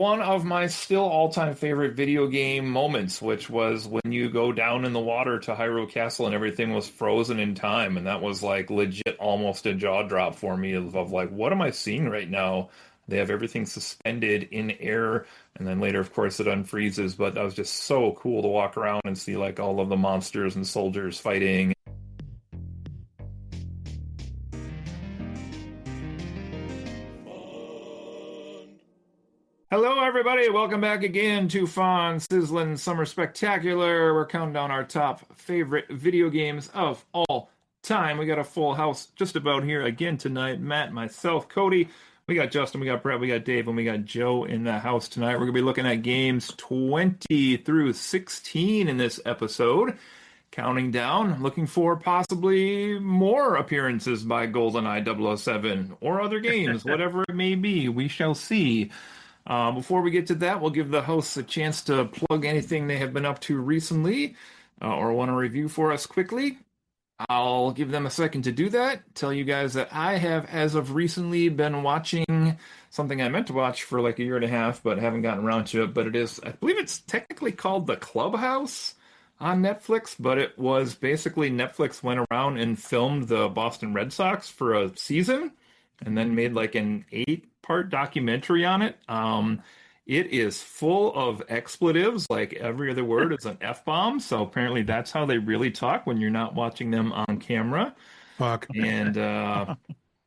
One of my still all-time favorite video game moments, which was when you go down in the water to Hyrule Castle and everything was frozen in time, and that was like legit almost a jaw drop for me of like, what am I seeing right now? They have everything suspended in air, and then later, of course, it unfreezes, but that was just so cool to walk around and see like all of the monsters and soldiers fighting. Hello, everybody. Welcome back again to Sizzlin Summer Spectacular. We're counting down our top favorite video games of all time. We got a full house just about here again tonight. Matt, myself, Cody. We got Justin, we got Brett, we got Dave, and we got Joe in the house tonight. We're going to be looking at games 20 through 16 in this episode. Counting down, looking for possibly more appearances by GoldenEye 007 or other games, whatever it may be. We shall see. Before we get to that, we'll give the hosts a chance to plug anything they have been up to recently or want to review for us quickly. I'll give them a second to do that. Tell you guys that I have, as of recently, been watching something I meant to watch for like a year and a half, but haven't gotten around to it. But it is, I believe it's technically called The Clubhouse on Netflix, but it was basically Netflix went around and filmed the Boston Red Sox for a season and then made like an 8-part documentary on it. It is full of expletives, like every other word is an F-bomb. So apparently that's how they really talk when you're not watching them on camera. Fuck. And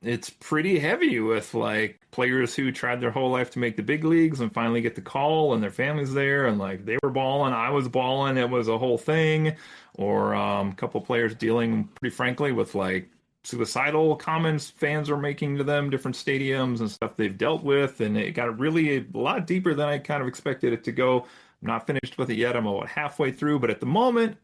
it's pretty heavy with like players who tried their whole life to make the big leagues and finally get the call and their families there and like they were balling, I was balling, it was a whole thing. Or a couple players dealing pretty frankly with like suicidal comments fans were making to them, different stadiums and stuff they've dealt with, and it got really a lot deeper than I kind of expected it to go. I'm not finished with it yet. I'm about halfway through, but at the moment,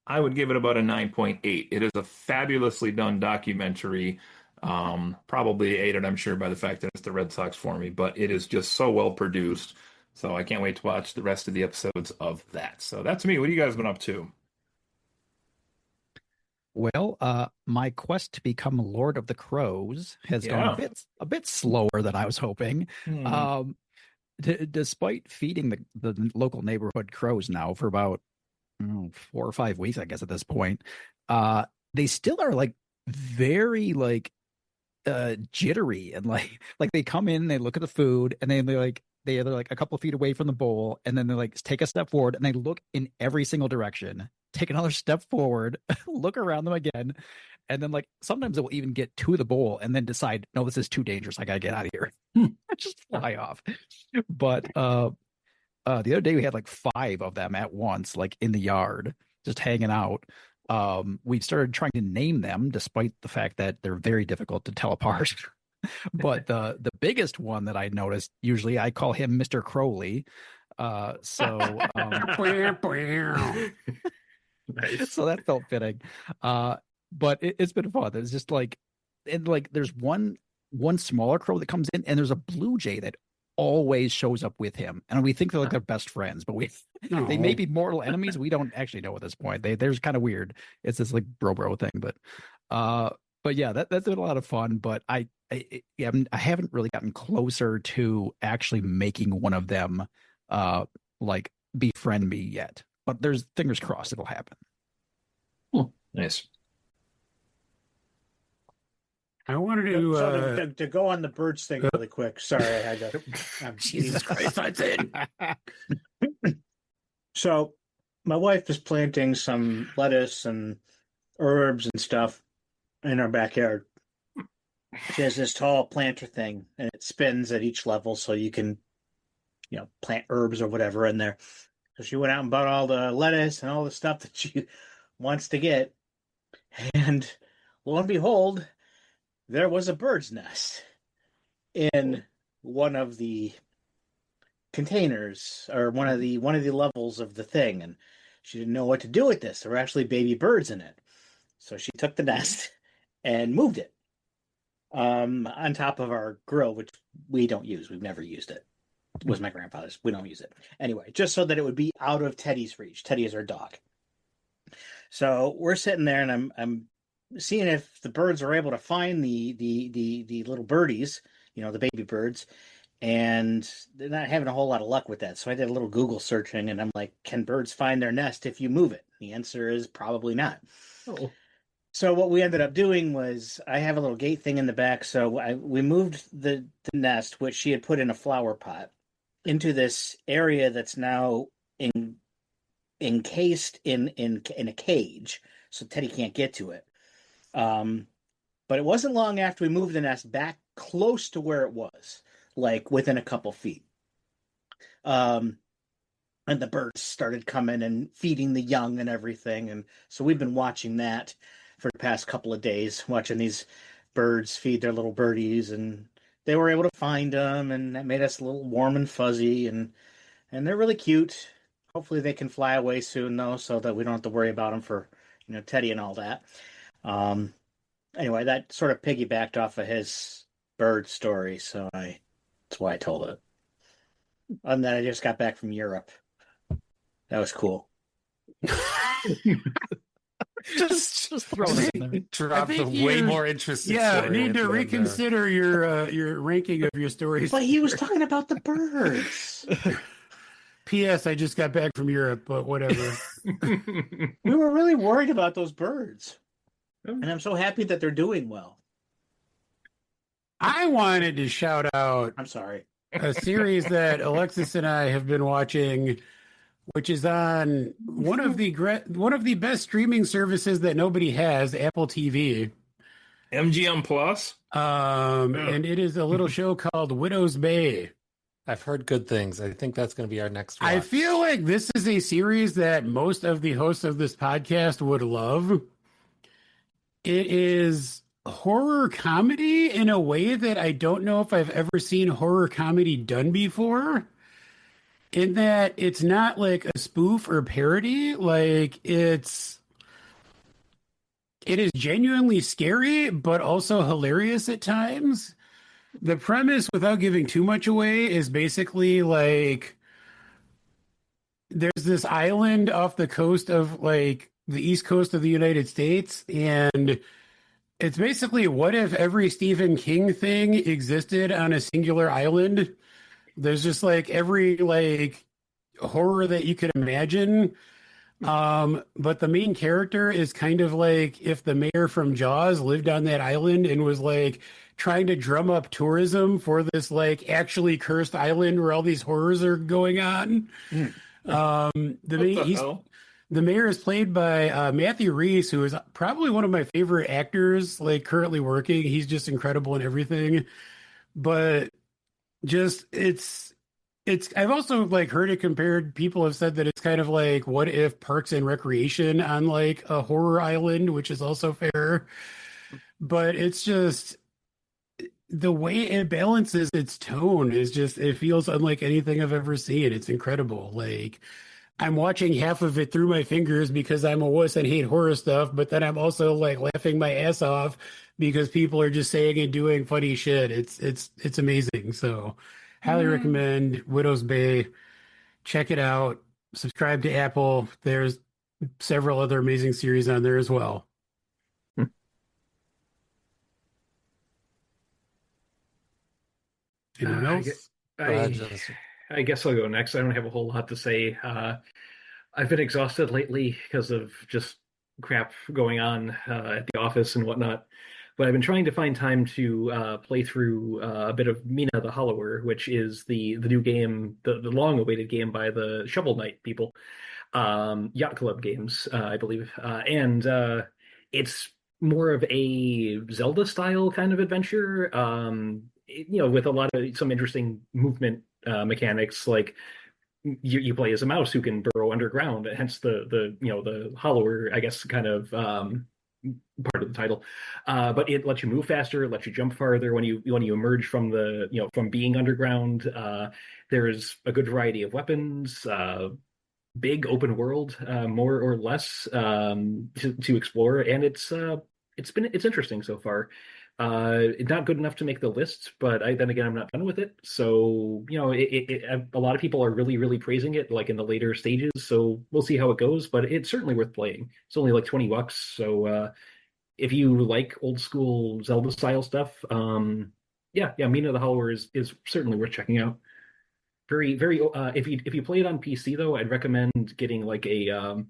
I would give it about a 9.8. It is a fabulously done documentary. Probably aided, I'm sure, by the fact that it's the Red Sox for me, but it is just so well produced. So I can't wait to watch the rest of the episodes of that. So that's me. What have you guys been up to? Well, my quest to become Lord of the Crows has gone Yeah. a bit slower than I was hoping. Hmm. Despite feeding the local neighborhood crows now for about 4 or 5 weeks, I guess at this point, they still are like very like jittery and like they come in, they look at the food, and then they're like a couple of feet away from the bowl, and then they like take a step forward and they look in every single direction, take another step forward, look around them again, and then like sometimes it will even get to the bowl and then decide, no, this is too dangerous, I gotta get out of here. Just fly off. But the other day we had like 5 of them at once, like in the yard, just hanging out. We started trying to name them, despite the fact that they're very difficult to tell apart. But the biggest one that I noticed, usually I call him Mr. Crowley. So Nice. so that felt fitting. But it's been fun. It's just like, and like there's one smaller crow that comes in, and there's a blue jay that always shows up with him, and we think they're like their best friends, but they may be mortal enemies. We don't actually know at this point. They're kind of weird. It's this like bro thing, but yeah, that's been a lot of fun. But I haven't really gotten closer to actually making one of them like befriend me yet. But there's fingers crossed it'll happen. Nice. I wanted To go on the birds thing really quick. Sorry, I had to. Jesus Christ, that's it. So, my wife is planting some lettuce and herbs and stuff in our backyard. She has this tall planter thing, and it spins at each level, so you can, plant herbs or whatever in there. So she went out and bought all the lettuce and all the stuff that she wants to get, and lo and behold, there was a bird's nest in one of the containers, or one of the levels of the thing, and she didn't know what to do with this. There were actually baby birds in it. So she took the nest and moved it on top of our grill, which we don't use. We've never used it. It was my grandfather's. We don't use it. Anyway, just so that it would be out of Teddy's reach. Teddy is our dog. So we're sitting there, and I'm seeing if the birds are able to find the little birdies, the baby birds, and they're not having a whole lot of luck with that. So I did a little Google searching, and I'm like, can birds find their nest if you move it? The answer is probably not. Oh. So what we ended up doing was I have a little gate thing in the back, so we moved the nest, which she had put in a flower pot, into this area that's now encased in a cage, so Teddy can't get to it. But it wasn't long after we moved the nest back close to where it was, like within a couple feet. And the birds started coming and feeding the young and everything. And so we've been watching that for the past couple of days, watching these birds feed their little birdies. And they were able to find them, and that made us a little warm and fuzzy. And they're really cute. Hopefully they can fly away soon, though, so that we don't have to worry about them for, Teddy and all that. Anyway, that sort of piggybacked off of his bird story, so that's why I told it. And then I just got back from Europe. That was cool. Just throw it in there. Dropped a way more interesting Yeah, story. need to reconsider your ranking of your stories. But he was talking about the birds. P.S. I just got back from Europe, but whatever. We were really worried about those birds. And I'm so happy that they're doing well. I wanted to shout out I'm sorry. a series that Alexis and I have been watching, which is on one of the best streaming services that nobody has, Apple TV. MGM Plus? And it is a little show called Widow's Bay. I've heard good things. I think that's going to be our next watch. I feel like this is a series that most of the hosts of this podcast would love. It is horror comedy in a way that I don't know if I've ever seen horror comedy done before. In that it's not like a spoof or parody. Like it is genuinely scary, but also hilarious at times. The premise, without giving too much away, is basically like there's this island off the coast of like the east coast of the United States, and it's basically what if every Stephen King thing existed on a singular island? There's just like every like horror that you could imagine. But the main character is kind of like if the mayor from Jaws lived on that island and was like trying to drum up tourism for this like actually cursed island where all these horrors are going on. The mayor is played by Matthew Rhys, who is probably one of my favorite actors like currently working. He's just incredible in everything. But just it's I've also like heard it compared. People have said that it's kind of like what if Parks and Recreation on like a horror island, which is also fair. But it's just the way it balances its tone is just it feels unlike anything I've ever seen. It's incredible. Like I'm watching half of it through my fingers because I'm a wuss and hate horror stuff, but then I'm also like laughing my ass off because people are just saying and doing funny shit. It's amazing. So highly recommend Widow's Bay. Check it out. Subscribe to Apple. There's several other amazing series on there as well. Anyone else? I guess I'll go next. I don't have a whole lot to say. I've been exhausted lately because of just crap going on at the office and whatnot. But I've been trying to find time to play through a bit of Mina the Hollower, which is the new game, the long-awaited game by the Shovel Knight people, Yacht Club Games, I believe. And it's more of a Zelda-style kind of adventure, with a lot of some interesting movement mechanics, like you play as a mouse who can burrow underground, hence the hollower, I guess, kind of part of the title. But it lets you move faster, it lets you jump farther when you emerge from from being underground. There's a good variety of weapons, big open world, more or less, to explore, and it's interesting so far. Not good enough to make the list, but then again, I'm not done with it. So, a lot of people are really, really praising it, like in the later stages. So we'll see how it goes, but it's certainly worth playing. It's only like $20. So, if you like old school Zelda style stuff, yeah, Mina the Hollower is certainly worth checking out. Very, very. If you play it on PC though, I'd recommend getting like a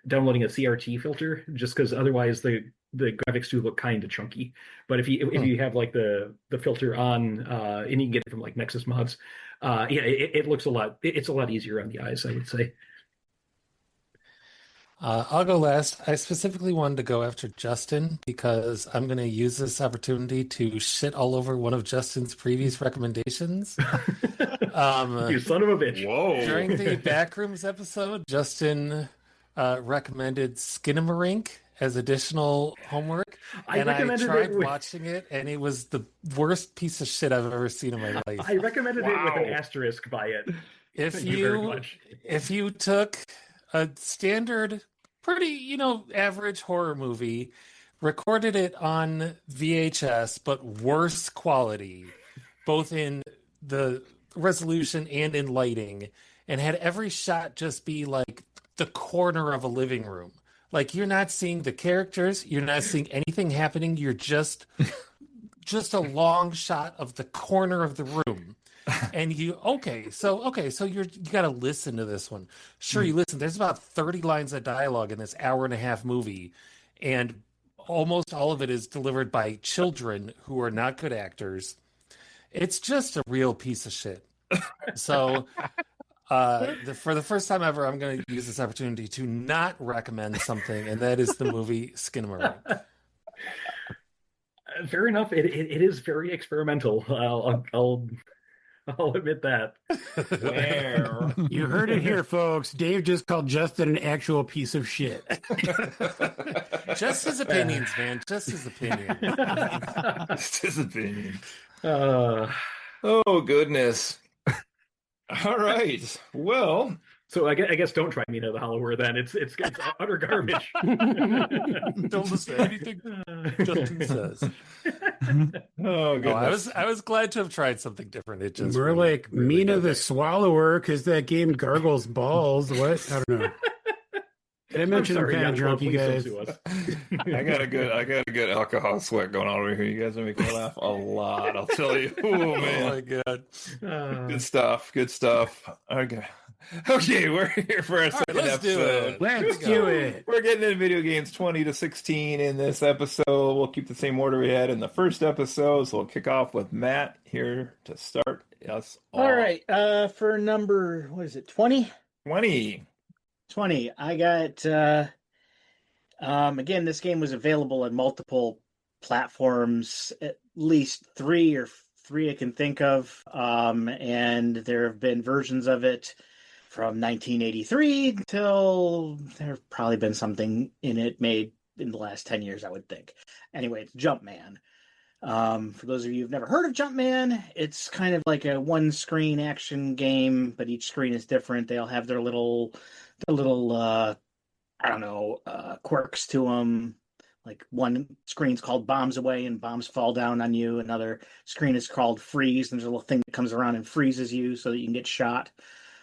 downloading a CRT filter, just because otherwise the graphics do look kind of chunky. But if you have like the filter on, and you can get it from like Nexus Mods, yeah, it looks a lot. It's a lot easier on the eyes, I would say. I'll go last. I specifically wanted to go after Justin because I'm going to use this opportunity to shit all over one of Justin's previous recommendations. You son of a bitch! Whoa. During the Backrooms episode, Justin recommended Skinamarink as additional homework, and I tried watching it, and it was the worst piece of shit I've ever seen in my life. I recommended it with an asterisk by it. If you took a standard, pretty, average horror movie, recorded it on VHS, but worse quality, both in the resolution and in lighting, and had every shot just be like the corner of a living room. Like, you're not seeing the characters, you're not seeing anything happening, you're just a long shot of the corner of the room. And you got to listen to this one. Sure, you listen. There's about 30 lines of dialogue in this hour and a half movie, and almost all of it is delivered by children who are not good actors. It's just a real piece of shit. So, for the first time ever, I'm going to use this opportunity to not recommend something, and that is the movie Skinamarink. Fair enough. It is very experimental. I'll admit that. Where? You heard it here, folks. Dave just called Justin an actual piece of shit. Just his opinions, man. Just his opinion. Just his opinion. Oh, goodness. All right. Well, so I guess don't try Mina the Hollower then. It's utter garbage. Don't listen to anything Justin says. Oh, goodness. I was glad to have tried something different. It just We're like really Mina the Swallower because that game gargles balls. What? I don't know. Did I mention I'm kind of drunk, you guys? I got a good alcohol sweat going on over here. You guys are making me laugh a lot. I'll tell you. Oh man! Oh my god! Good stuff. Good stuff. Okay, we're here for our second episode. Let's do it. We're getting into video games 20 to 16 in this episode. We'll keep the same order we had in the first episode. So we'll kick off with Matt here to start us off. All right. For number, what is it? 20? 20. I got, again, this game was available on multiple platforms, at least three I can think of. And there have been versions of it from 1983 until there's probably been something in it made in the last 10 years, I would think. Anyway, it's Jumpman. For those of you who've never heard of Jumpman, it's kind of like a one-screen action game, but each screen is different. They all have their little quirks to them. Like one screen's called Bombs Away and bombs fall down on you. Another screen is called Freeze, and there's a little thing that comes around and freezes you so that you can get shot.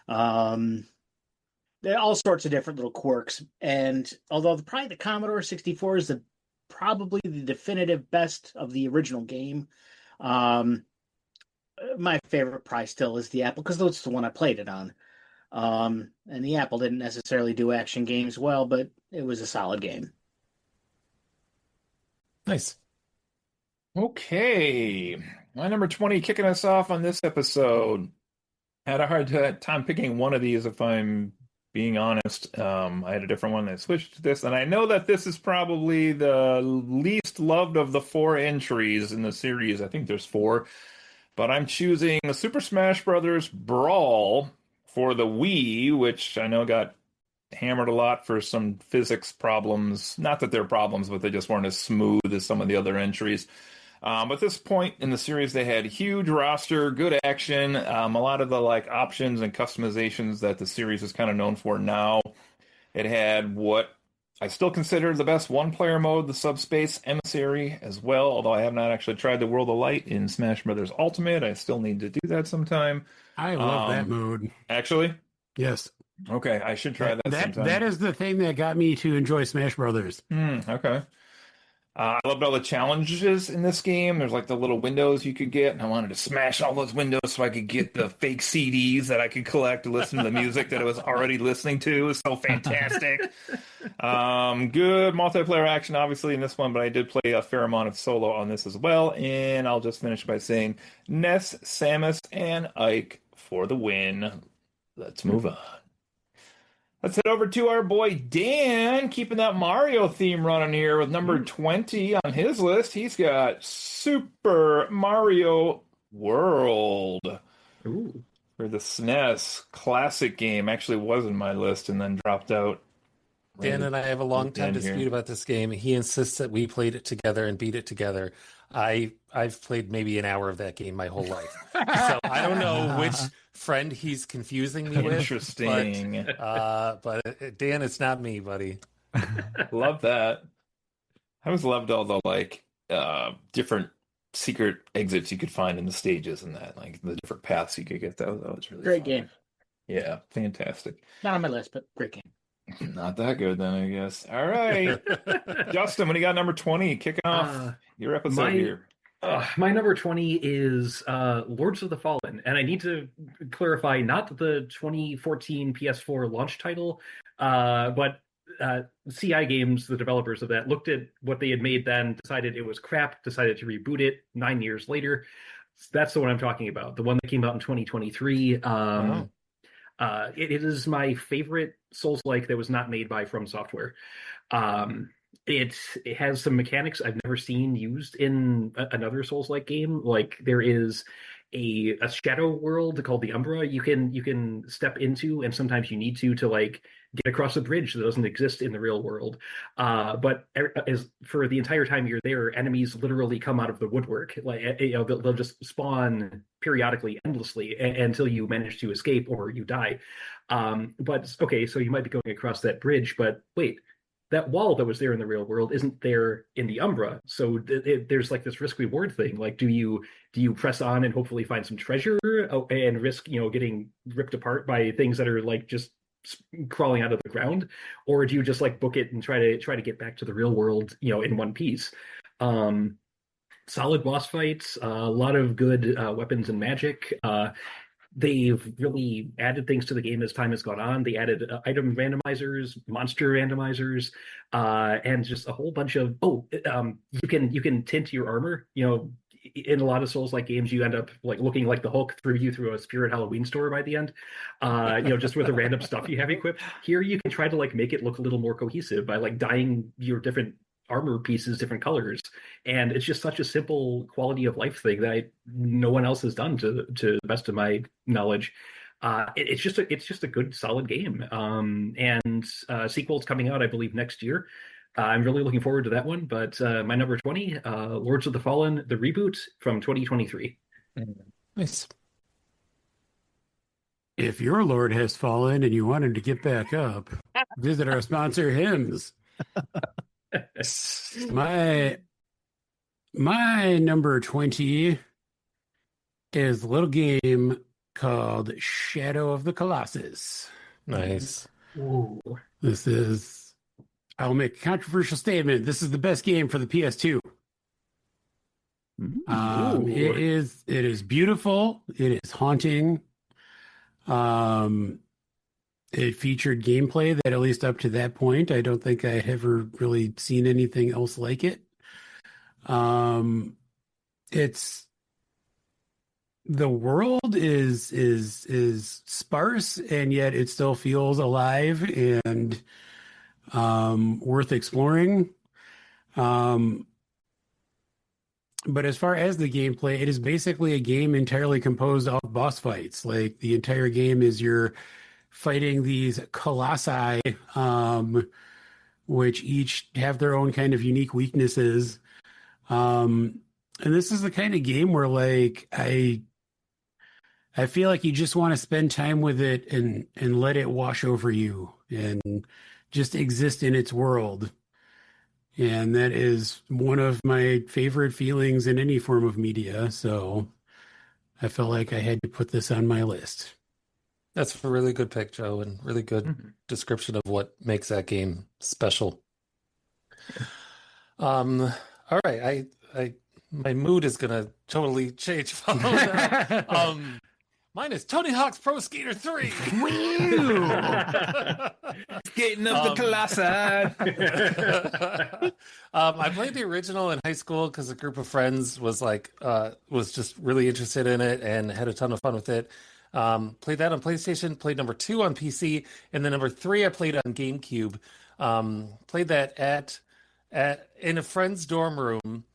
There are all sorts of different little quirks. And although probably the Commodore 64 is probably the definitive best of the original game, my favorite probably still is the Apple, because that's the one I played it on. And the Apple didn't necessarily do action games well, but it was a solid game. Nice. Okay. My number 20 kicking us off on this episode. Had a hard time picking one of these, if I'm being honest. I had a different one. I switched to this, and I know that this is probably the least loved of the 4 entries in the series. I think there's 4. But I'm choosing the Super Smash Bros. Brawl for the Wii, which I know got hammered a lot for some physics problems. Not that they're problems, but they just weren't as smooth as some of the other entries. At this point in the series, they had huge roster, good action, a lot of the options and customizations that the series is kind of known for now. It had what I still consider the best one-player mode, the Subspace Emissary, as well, although I have not actually tried the World of Light in Smash Bros. Ultimate. I still need to do that sometime. I love that mode. Actually? Yes. Okay, I should try that sometime. That is the thing that got me to enjoy Smash Brothers. Okay. I loved all the challenges in this game. There's like the little windows you could get, and I wanted to smash all those windows so I could get the fake CDs that I could collect to listen to the music that I was already listening to. It was so fantastic. Good multiplayer action, obviously, in this one, but I did play a fair amount of solo on this as well. And I'll just finish by saying Ness, Samus, and Ike for the win. Let's move on. Let's head over to our boy Dan, keeping that Mario theme running here with number 20 on his list. He's got Super Mario World. Ooh. For the SNES. Classic game. Actually was in my list and then dropped out. Dan and I have a long time dispute about this game. He insists that we played it together and beat it together. I've played maybe an hour of that game my whole life. So I don't know which friend he's confusing me with. Interesting. But Dan, it's not me, buddy. Love that. I always loved all the different secret exits you could find in the stages and that, like the different paths you could get. That was really Great fun. game. Yeah, fantastic. Not on my list, but great game. Not that good then, I guess. All right. Justin, when you got number 20, kicking off your episode here. My number 20 is Lords of the Fallen. And I need to clarify, not the 2014 PS4 launch title, but CI Games, the developers of that, looked at what they had made then, decided it was crap, decided to reboot it 9 years later. That's the one I'm talking about, the one that came out in 2023. It is my favorite Souls-like that was not made by From Software. It has some mechanics I've never seen used in another Souls-like game. Like there is a shadow world called the Umbra you can step into, and sometimes you need to like get across a bridge that doesn't exist in the real world. But as for the entire time you're there, enemies literally come out of the woodwork. Like they'll just spawn periodically, endlessly, until you manage to escape or you die. But okay, so you might be going across that bridge, but wait. That wall that was there in the real world isn't there in the Umbra. So there's like this risk reward thing. Like, do you press on and hopefully find some treasure and risk, getting ripped apart by things that are like just crawling out of the ground, or do you just like book it and try to get back to the real world, in one piece? Solid boss fights, a lot of good weapons and magic. They've really added things to the game as time has gone on. They added item randomizers, monster randomizers, and just a whole bunch of you can tint your armor. In a lot of Souls-like games, you end up like looking like the Hulk through a Spirit Halloween store by the end. Just with the random stuff you have equipped. Here, you can try to like make it look a little more cohesive by like dyeing your different armor pieces different colors, and it's just such a simple quality of life thing that no one else has done to the best of my knowledge. It's just a good solid game, and sequel's coming out I believe next year. I'm really looking forward to that one. But my number 20, Lords of the Fallen, the reboot from 2023. Nice. If your lord has fallen and you wanted to get back up, visit our sponsor Hymns. My number 20 is a little game called Shadow of the Colossus. Nice. Ooh. I'll make a controversial statement. This is the best game for the PS2. It is beautiful. It is haunting. It featured gameplay that, at least up to that point, I don't think I had ever really seen anything else like it. The world is sparse, and yet it still feels alive and worth exploring. But as far as the gameplay, it is basically a game entirely composed of boss fights. Like the entire game is you're fighting these colossi, which each have their own kind of unique weaknesses. And this is the kind of game where like I feel like you just want to spend time with it and let it wash over you and just exist in its world. And that is one of my favorite feelings in any form of media. So I felt like I had to put this on my list. That's a really good pick, Joe, and really good description of what makes that game special. All right, I my mood is gonna totally change. Mine is Tony Hawk's Pro Skater 3. Skating up the Colossi. I played the original in high school because a group of friends was just really interested in it and had a ton of fun with it. Played that on PlayStation, played number 2 on PC, and then number 3 I played on GameCube. Played that at in a friend's dorm room.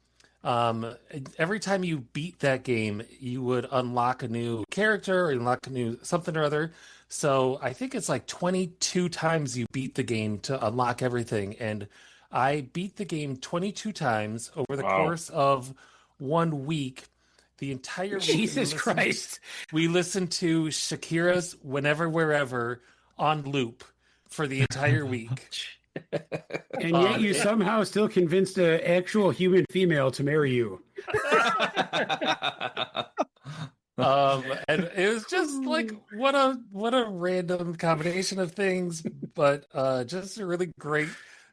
Every time you beat that game, you would unlock a new character or unlock a new something or other. So I think it's like 22 times you beat the game to unlock everything. And I beat the game 22 times over the course of 1 week. The entire week. Jesus Christ. We listened to Shakira's Whenever, Wherever on loop for the entire week. And yet you somehow still convinced an actual human female to marry you. And it was just like what a random combination of things, but just a really great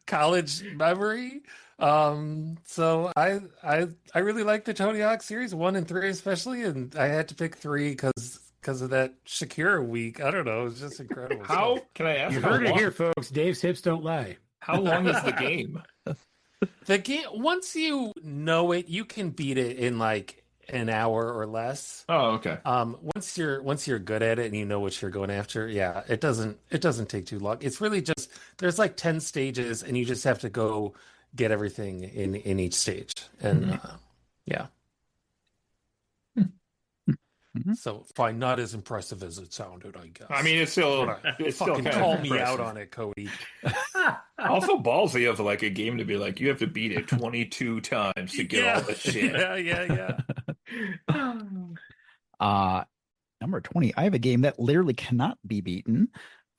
college memory. So I really like the Tony Hawk series 1 and 3 especially, and I had to pick 3 because of that Shakira week. I don't know, it was just incredible. How can I ask? You heard it here, folks. Dave's hips don't lie. How long is the game? The game, once you know it, you can beat it in like an hour or less. Oh, okay. Once you're good at it and you know what you're going after, yeah, it doesn't take too long. It's really just there's like 10 stages and you just have to go get everything in each stage. And yeah. So fine, not as impressive as it sounded, I guess. I mean, it's still fucking kind call of me impressive. out on it, Cody. Also ballsy of like a game to be like, you have to beat it 22 times to get all the shit. Yeah. Number 20, I have a game that literally cannot be beaten.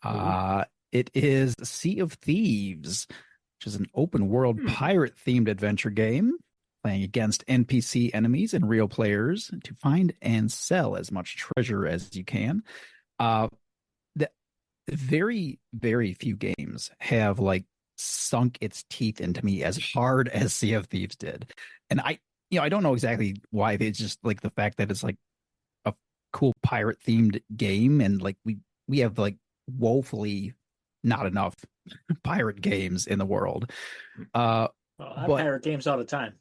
It is Sea of Thieves, which is an open world pirate themed adventure game playing against NPC enemies and real players to find and sell as much treasure as you can. The very, very few games have like sunk its teeth into me as hard as Sea of Thieves did. And I don't know exactly why. It's just like the fact that it's like a cool pirate themed game, and like we have like woefully not enough pirate games in the world. I pirate games all the time.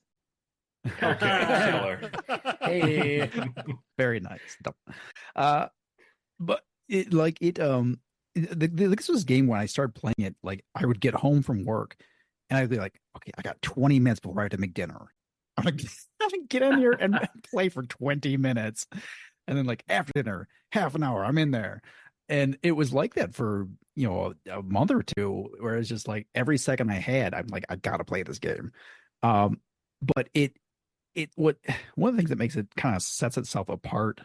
Okay, killer. Hey, very nice. But this was a game when I started playing it, like I would get home from work and I'd be like, okay, I got 20 minutes before I have to make dinner. I'm like, get in here and play for 20 minutes. And then like after dinner, half an hour, I'm in there. And it was like that for, a month or two, where it's just like every second I had, I'm like, I gotta play this game. But one of the things that makes it kind of sets itself apart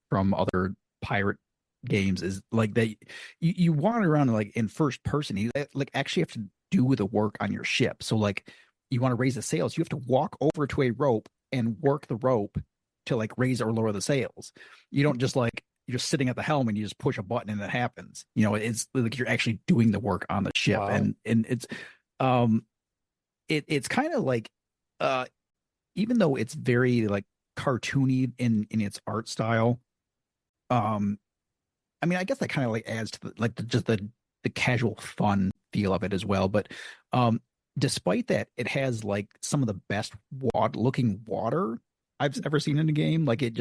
from other pirate games is like that you wander around like in first person. You like actually have to do the work on your ship. So like you want to raise the sails, you have to walk over to a rope and work the rope to like raise or lower the sails. You don't just like you're just sitting at the helm and you just push a button and it happens. It's like you're actually doing the work on the ship. Wow. And it's kind of like even though it's very like cartoony in its art style, I mean, I guess that kind of like adds to the casual fun feel of it as well. But despite that, it has like some of the best looking water I've ever seen in a game. Like it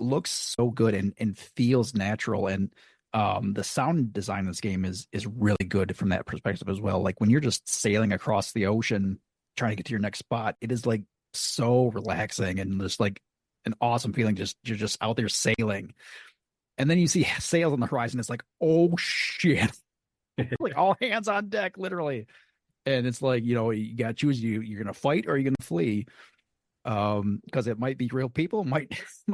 looks so good and feels natural. And the sound design of this game is really good from that perspective as well. Like when you're just sailing across the ocean trying to get to your next spot, it is like so relaxing and just like an awesome feeling. You're just out there sailing, and then you see sails on the horizon. It's like, oh shit, like all hands on deck, literally. And it's like, you gotta choose, you're gonna fight or you're gonna flee, because it might be real people, might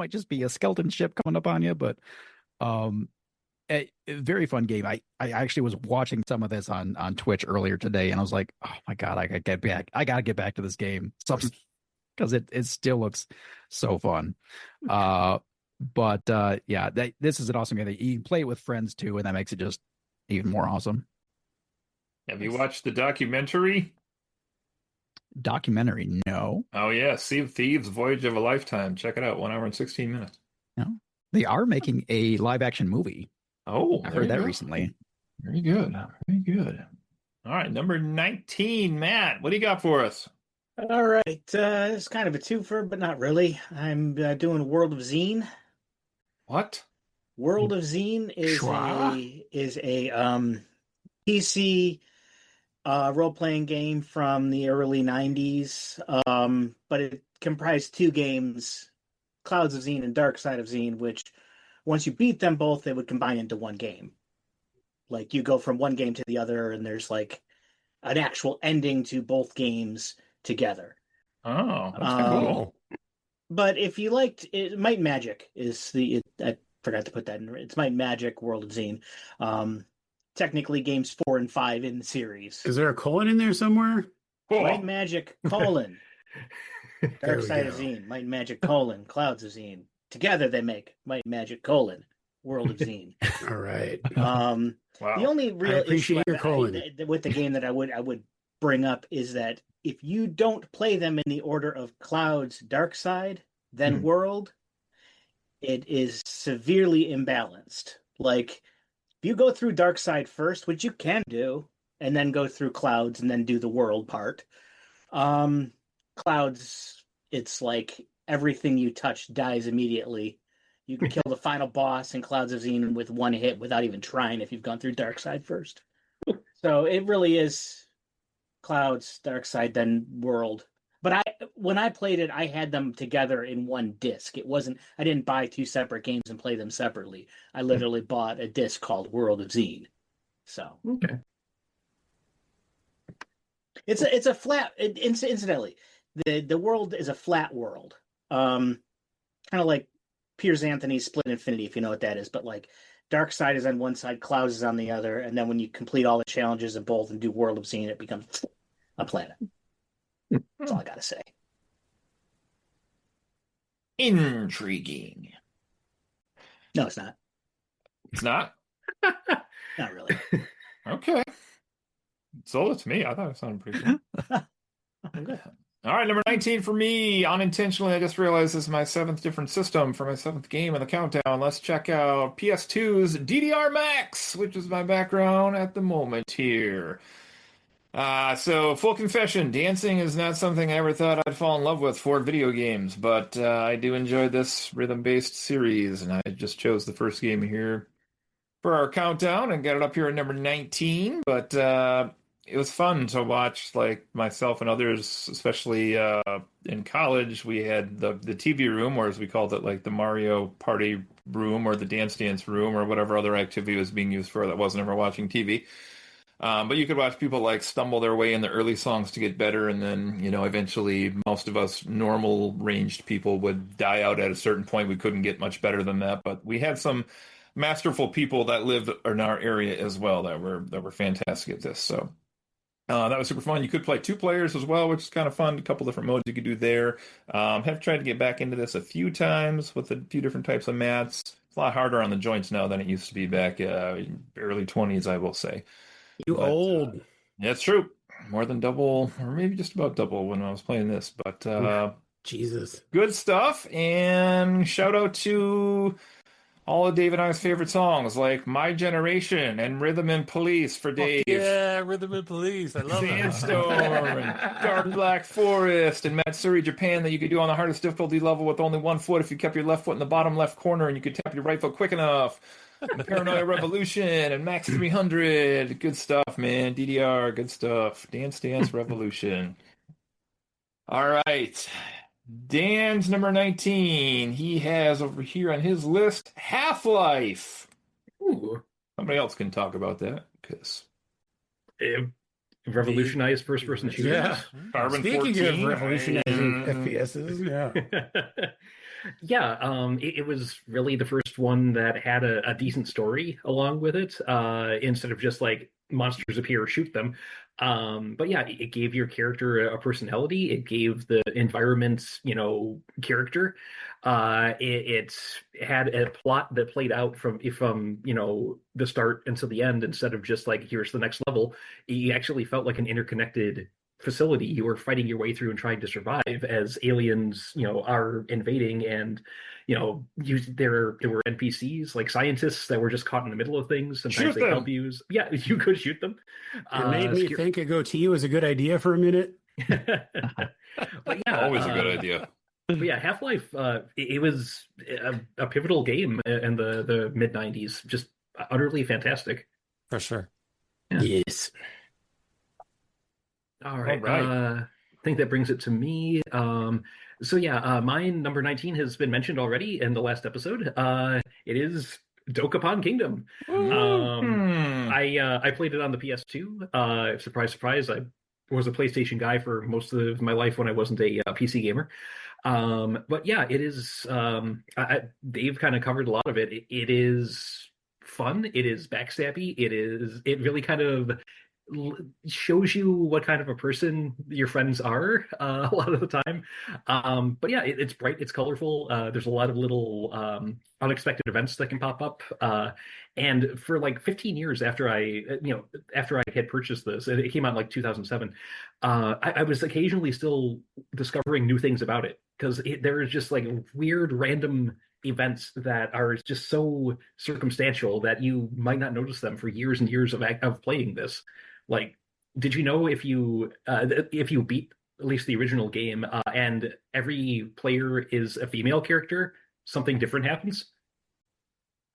just be a skeleton ship coming up on you. But a very fun game. I actually was watching some of this on Twitch earlier today, and I was like, oh my god, I gotta get back to this game, because it still looks so fun. But this is an awesome game. You can play it with friends too, and that makes it just even more awesome. Have you watched the documentary? documentary. No. Oh yeah, Sea of Thieves, Voyage of a Lifetime. Check it out, 1 hour and 16 minutes. No. They are making a live action movie. Oh, I there heard you that go. recently. Very good. Very good. All right, number 19, Matt. What do you got for us? All right, it's kind of a twofer, but not really. I'm doing World of Zine. What? World of Zine is Schwa? a PC role-playing game from the early 90s, but it comprised two games, Clouds of Zine and Dark Side of Zine, which once you beat them both, they would combine into one game. Like you go from one game to the other, and there's like an actual ending to both games together. Oh, that's Cool. But if you liked it, Might and Magic is I forgot to put that in. It's Might and Magic World of Zine. Technically, games 4 and 5 in the series. Is there a colon in there somewhere? cool. Might and Magic colon There Dark we Side go. of Zine. Might and Magic colon Clouds of Zine. Together they make Might and Magic colon World of Zine. All right. Wow. The only real appreciate issue your colon. with the game that I would bring up is that if you don't play them in the order of Cloud's Dark Side, then World, it is severely imbalanced. Like, if you go through Dark Side first, which you can do, and then go through Clouds and then do the World part, Clouds, it's like everything you touch dies immediately. You can kill the final boss in Clouds of Xenon with one hit without even trying if you've gone through Dark Side first. So it really is Clouds, Dark Side, then World. But when I played it, I had them together in one disc. I didn't buy two separate games and play them separately. I literally bought a disc called World of Zine. So Okay. it's a flat. Incidentally, the world is a flat world, kind of like Piers Anthony's Split Infinity, if you know what that is. But like Dark Side is on one side, Clouds is on the other, and then when you complete all the challenges in both and do World of Zine, it becomes a planet. That's all I gotta say. Intriguing. No, it's not. It's not? Not really. Okay. Sold it to me. I thought it sounded pretty cool. I'm good. All right, number 19 for me. Unintentionally, I just realized this is my 7th different system for my 7th game in the countdown. Let's check out PS2's DDR Max, which is my background at the moment here. So, full confession, dancing is not something I ever thought I'd fall in love with for video games, but I do enjoy this rhythm-based series, and I just chose the first game here for our countdown and got it up here at number 19, but it was fun to watch, like myself and others, especially in college. We had the TV room, or as we called it, like the Mario Party room or the Dance room or whatever other activity was being used for that wasn't ever watching TV. But you could watch people like stumble their way in the early songs to get better, and then, eventually most of us normal ranged people would die out at a certain point. We couldn't get much better than that, but we had some masterful people that lived in our area as well that were fantastic at this. So that was super fun. You could play 2 players as well, which is kind of fun. A couple different modes you could do there. Have tried to get back into this a few times with a few different types of mats. It's a lot harder on the joints now than it used to be back early 20s, I will say. You old. That's true. More than double, or maybe just about double when I was playing this. But Jesus. good stuff. And shout out to all of Dave and I's favorite songs, like My Generation and Rhythm and Police for Dave. Yeah, Rhythm and Police. I love that. Sandstorm and Dark Black Forest and Matsuri, Japan, that you could do on the hardest difficulty level with only one foot if you kept your left foot in the bottom left corner and you could tap your right foot quick enough. Paranoia Revolution and Max 300. Good stuff, man. DDR, good stuff. Dance Dance Revolution. All right. Dan's number 19. He has over here on his list Half-Life. Ooh. Somebody else can talk about that because It revolutionized first-person shooters. Yeah. Carbon Speaking 14. of revolutionizing FPSs, yeah. Yeah, it was really the first one that had a decent story along with it, instead of just like monsters appear, shoot them. But yeah, it gave your character a personality. It gave the environments, character. It had a plot that played out from the start until the end, instead of just like, here's the next level. You actually felt like an interconnected facility you were fighting your way through and trying to survive as aliens, are invading, and there were NPCs like scientists that were just caught in the middle of things. Sometimes Shoot they them. help you. Yeah, you could shoot them. It made me think a goatee was a good idea for a minute. But yeah, Always a good idea. But yeah, Half-Life, it was a pivotal game in the mid '90s, just utterly fantastic. For sure. Yeah. Yes. All right. All right. I think that brings it to me. So yeah, mine number 19 has been mentioned already in the last episode. It is Dokapon Kingdom. I played it on the PS2. Surprise, surprise. I was a PlayStation guy for most of my life when I wasn't a PC gamer. But yeah, it is. Dave kind of covered a lot of it. It is fun. It is backstabby. It really kind of shows you what kind of a person your friends are a lot of the time. But yeah, it's bright, it's colorful. There's a lot of little unexpected events that can pop up. And for like 15 years after I had purchased this, and it came out in like 2007, I was occasionally still discovering new things about it because there is just like weird random events that are just so circumstantial that you might not notice them for years and years of playing this. Like, did you know if you beat at least the original game and every player is a female character, something different happens?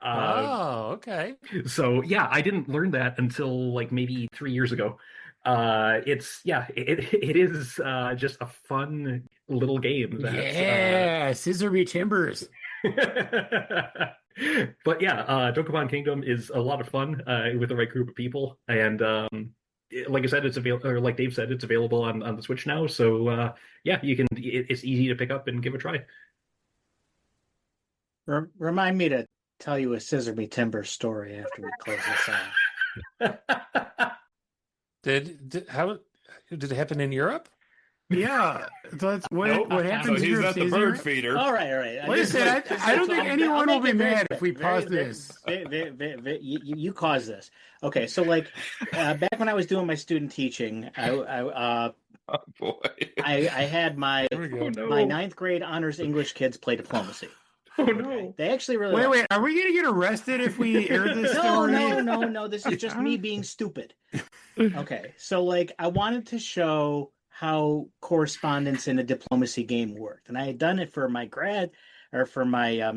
Okay. So yeah, I didn't learn that until like maybe 3 years ago. It is just a fun little game. Scissor me timbers. But yeah, Dokapon Kingdom is a lot of fun with the right group of people, and like I said, it's available, or like Dave said, it's available on the Switch now. So yeah, you can. It's easy to pick up and give a try. Remind me to tell you a Scissor Me Timber story after we close this out. How did it happen in Europe? Yeah, that's what happens. So he's here, at the Caesar. bird feeder. All right. Listen, I don't think anyone will be mad if we pause this. You caused this. Okay, so like back when I was doing my student teaching, Oh boy. I had my my ninth grade honors English kids play diplomacy. Oh no! They actually really Wait. Are we gonna get arrested if we air this story? No. This is just me being stupid. Okay, so like I wanted to show how correspondence in a diplomacy game worked, and I had done it for my grad or for my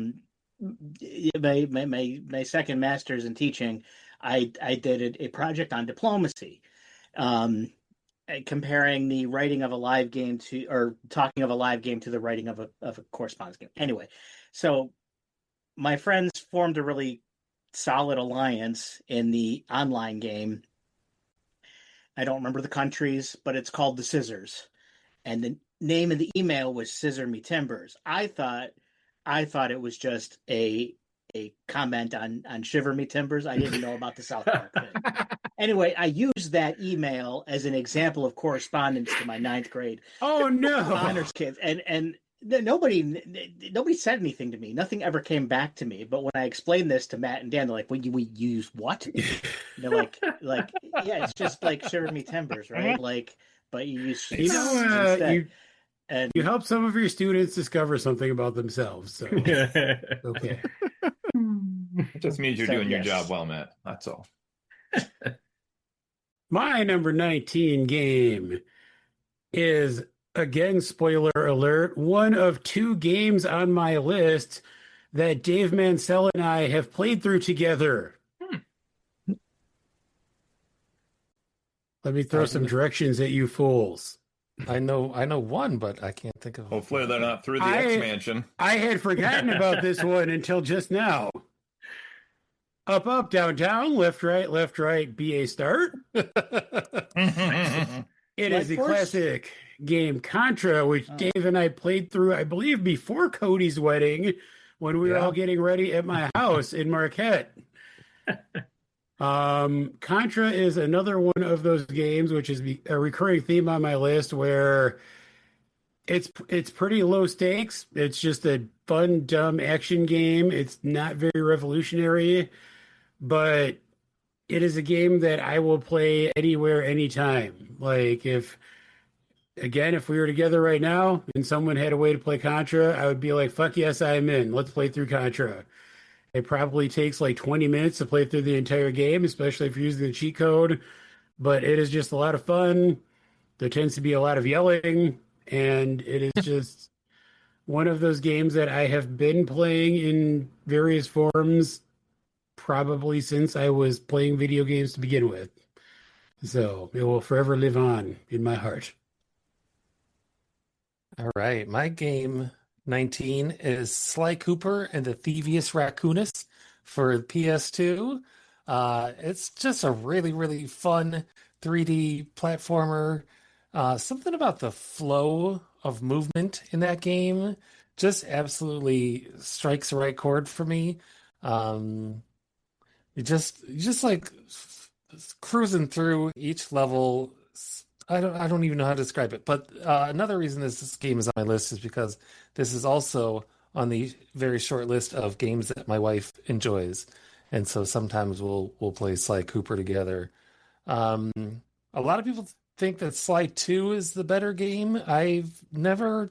my second master's in teaching. I did a project on diplomacy, comparing the writing of a live game to, or talking of a live game to the writing of a correspondence game. Anyway, so my friends formed a really solid alliance in the online game. I don't remember the countries, but it's called the Scissors, and the name of the email was "Scissor Me Timbers." I thought it was just a comment on "Shiver Me Timbers." I didn't know about the South Park thing. Anyway, I used that email as an example of correspondence to my ninth grade honors kids, and nobody said anything to me. Nothing ever came back to me. But when I explained this to Matt and Dan, they're like, "We use what?" They're like, yeah, it's just like "Shiver Me Timbers," right? Like, but you use instead. And you help some of your students discover something about themselves. So okay, It just means you're doing your job well, Matt. That's all. my number 19 game is, again, spoiler alert, one of two games on my list that Dave Mansell and I have played through together. Let me throw some directions at you fools. I know one, but I can't think of. Hopefully they're not through the X Mansion. I had forgotten about this one until just now. Up, down, down, left, right, BA start. It is the classic game Contra, which Dave and I played through, I believe, before Cody's wedding, when we were all getting ready at my house in Marquette. Contra is another one of those games, which is a recurring theme on my list, where it's pretty low stakes. It's just a fun, dumb action game. It's not very revolutionary, but it is a game that I will play anywhere, anytime. Like if again, if we were together right now and someone had a way to play Contra, I would be like, fuck yes, I'm in. Let's play through Contra. It probably takes like 20 minutes to play through the entire game, especially if you're using the cheat code, but it is just a lot of fun. There tends to be a lot of yelling, and it is just one of those games that I have been playing in various forms probably since I was playing video games to begin with. So it will forever live on in my heart. All right, my game 19 is Sly Cooper and the Thievius Raccoonus for PS2. It's just a really, really fun 3D platformer. Something about the flow of movement in that game just absolutely strikes the right chord for me. Um, you just like cruising through each level. I don't even know how to describe it. But another reason this game is on my list is because this is also on the very short list of games that my wife enjoys, and so sometimes we'll play Sly Cooper together. Um, a lot of people think that Sly 2 is the better game. I've never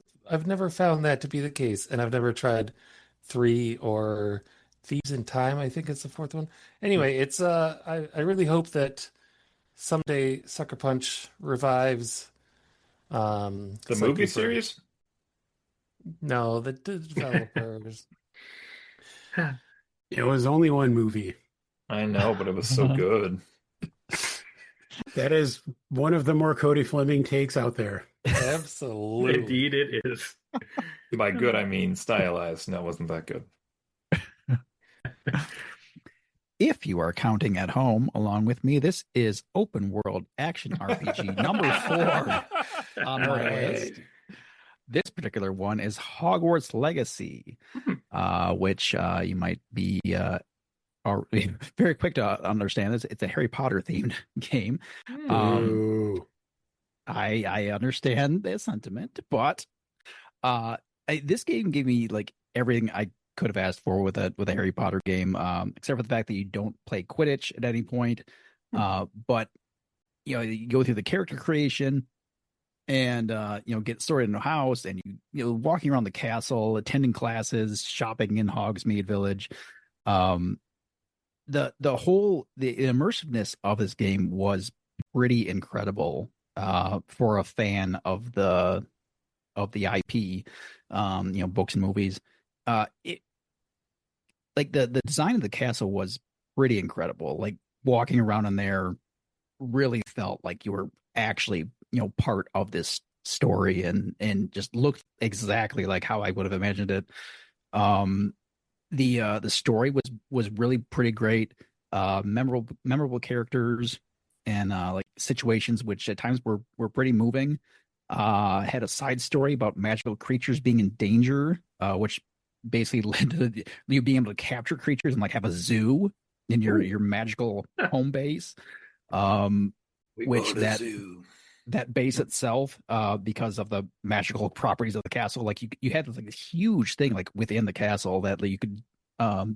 found that to be the case, and I've never tried 3 or Thieves in Time. I think it's the fourth one. Anyway, it's I really hope that someday Sucker Punch revives The Sly movie Cooper. series? No, the developers. It was only one movie. I know, but it was so good. That is one of the more Cody Fleming takes out there. Absolutely. Indeed, it is. By good, I mean stylized. No, it wasn't that good. If you are counting at home along with me, this is Open World Action RPG number 4 on my list. This particular one is Hogwarts Legacy, which you might be very quick to understand. It's a Harry Potter themed game. I understand the sentiment, but this game gave me like everything I could have asked for with a Harry Potter game, except for the fact that you don't play Quidditch at any point. But you go through the character creation and get sorted in a house, and you walking around the castle, attending classes, shopping in Hogsmeade Village. The immersiveness of this game was pretty incredible for a fan of the IP, books and movies. The design of the castle was pretty incredible. Like walking around in there really felt like you were actually, part of this story and just looked exactly like how I would have imagined it. The story was really pretty great. Memorable characters and like situations which at times were pretty moving. Had a side story about magical creatures being in danger, which basically led to you being able to capture creatures and like have a zoo in your magical home base. That base itself, because of the magical properties of the castle, like you had this huge thing like within the castle that you could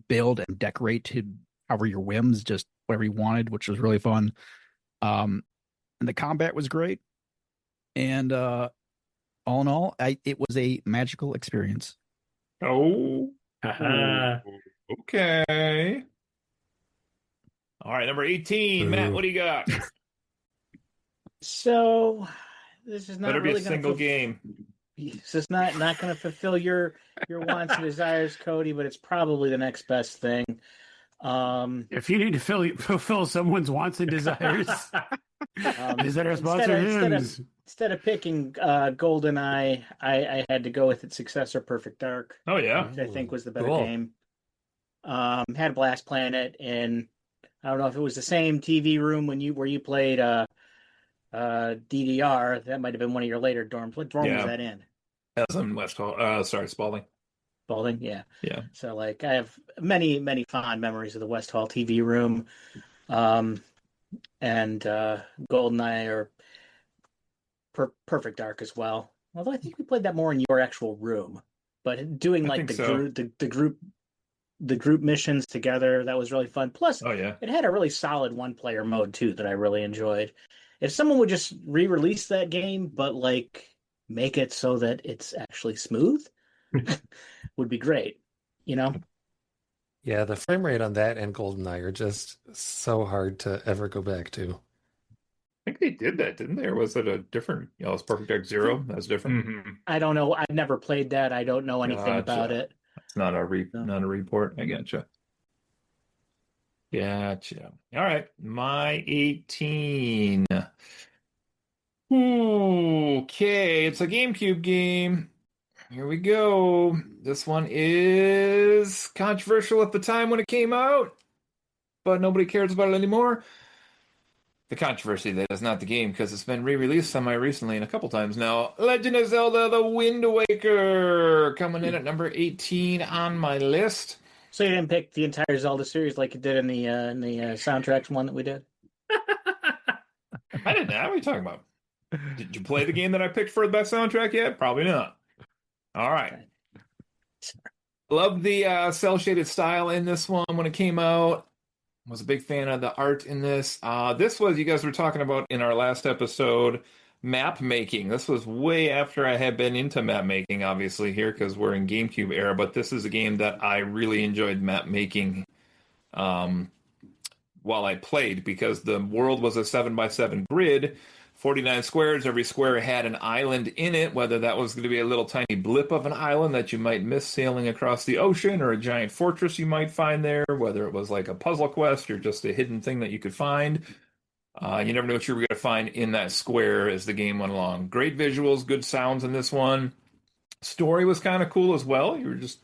build and decorate to cover your whims, just whatever you wanted, which was really fun. And the combat was great. And all in all, it was a magical experience. Oh, okay. All right, number 18, Matt, what do you got? So this is not Better be really a going single to game. This is not going to fulfill your wants and desires, Cody, but it's probably the next best thing. If you need to fulfill someone's wants and desires, is that our sponsor hymns? Instead of picking GoldenEye, I had to go with its successor, Perfect Dark. Oh yeah, which I think was the better Cool. game. Had a blast playing it, and I don't know if it was the same TV room where you played DDR. That might have been one of your later dorms. What dorm was that in? That was in West Hall. Sorry, Spalding. Spalding, yeah. Yeah. So like I have many, many fond memories of the West Hall TV room. And GoldenEye or Perfect Dark as well. Although I think we played that more in your actual room. But doing like the group missions together, that was really fun. Plus, oh yeah, it had a really solid one-player mode too that I really enjoyed. If someone would just re-release that game, but like make it so that it's actually smooth, would be great. You know? Yeah, the frame rate on that and GoldenEye are just so hard to ever go back to. I think they did that, didn't they? Or was it a different? It's Perfect Dark Zero. That's different. I don't know. I've never played that. I don't know anything about Gotcha. it. It's not not a report. I gotcha. Gotcha. All right, my 18. Okay, it's a GameCube game. Here we go. This one is controversial at the time when it came out, but nobody cares about it anymore. The controversy that is not the game because it's been re-released semi-recently and a couple times now. Legend of Zelda: The Wind Waker coming in at number 18 on my list. So you didn't pick the entire Zelda series like you did in the soundtracks one that we did? I didn't know. What are you talking about? Did you play the game that I picked for the best soundtrack yet? Probably not. All right. Loved the cel-shaded style in this one when it came out. Was a big fan of the art in this. This was, you guys were talking about in our last episode, map making. This was way after I had been into map making, obviously, here, because we're in GameCube era, but this is a game that I really enjoyed map making while I played, because the world was a 7x7 grid, 49 squares. Every square had an island in it, whether that was going to be a little tiny blip of an island that you might miss sailing across the ocean, or a giant fortress you might find there, whether it was like a puzzle quest or just a hidden thing that you could find. You never knew what you were going to find in that square as the game went along. Great visuals, good sounds in this one. Story was kind of cool as well. You were just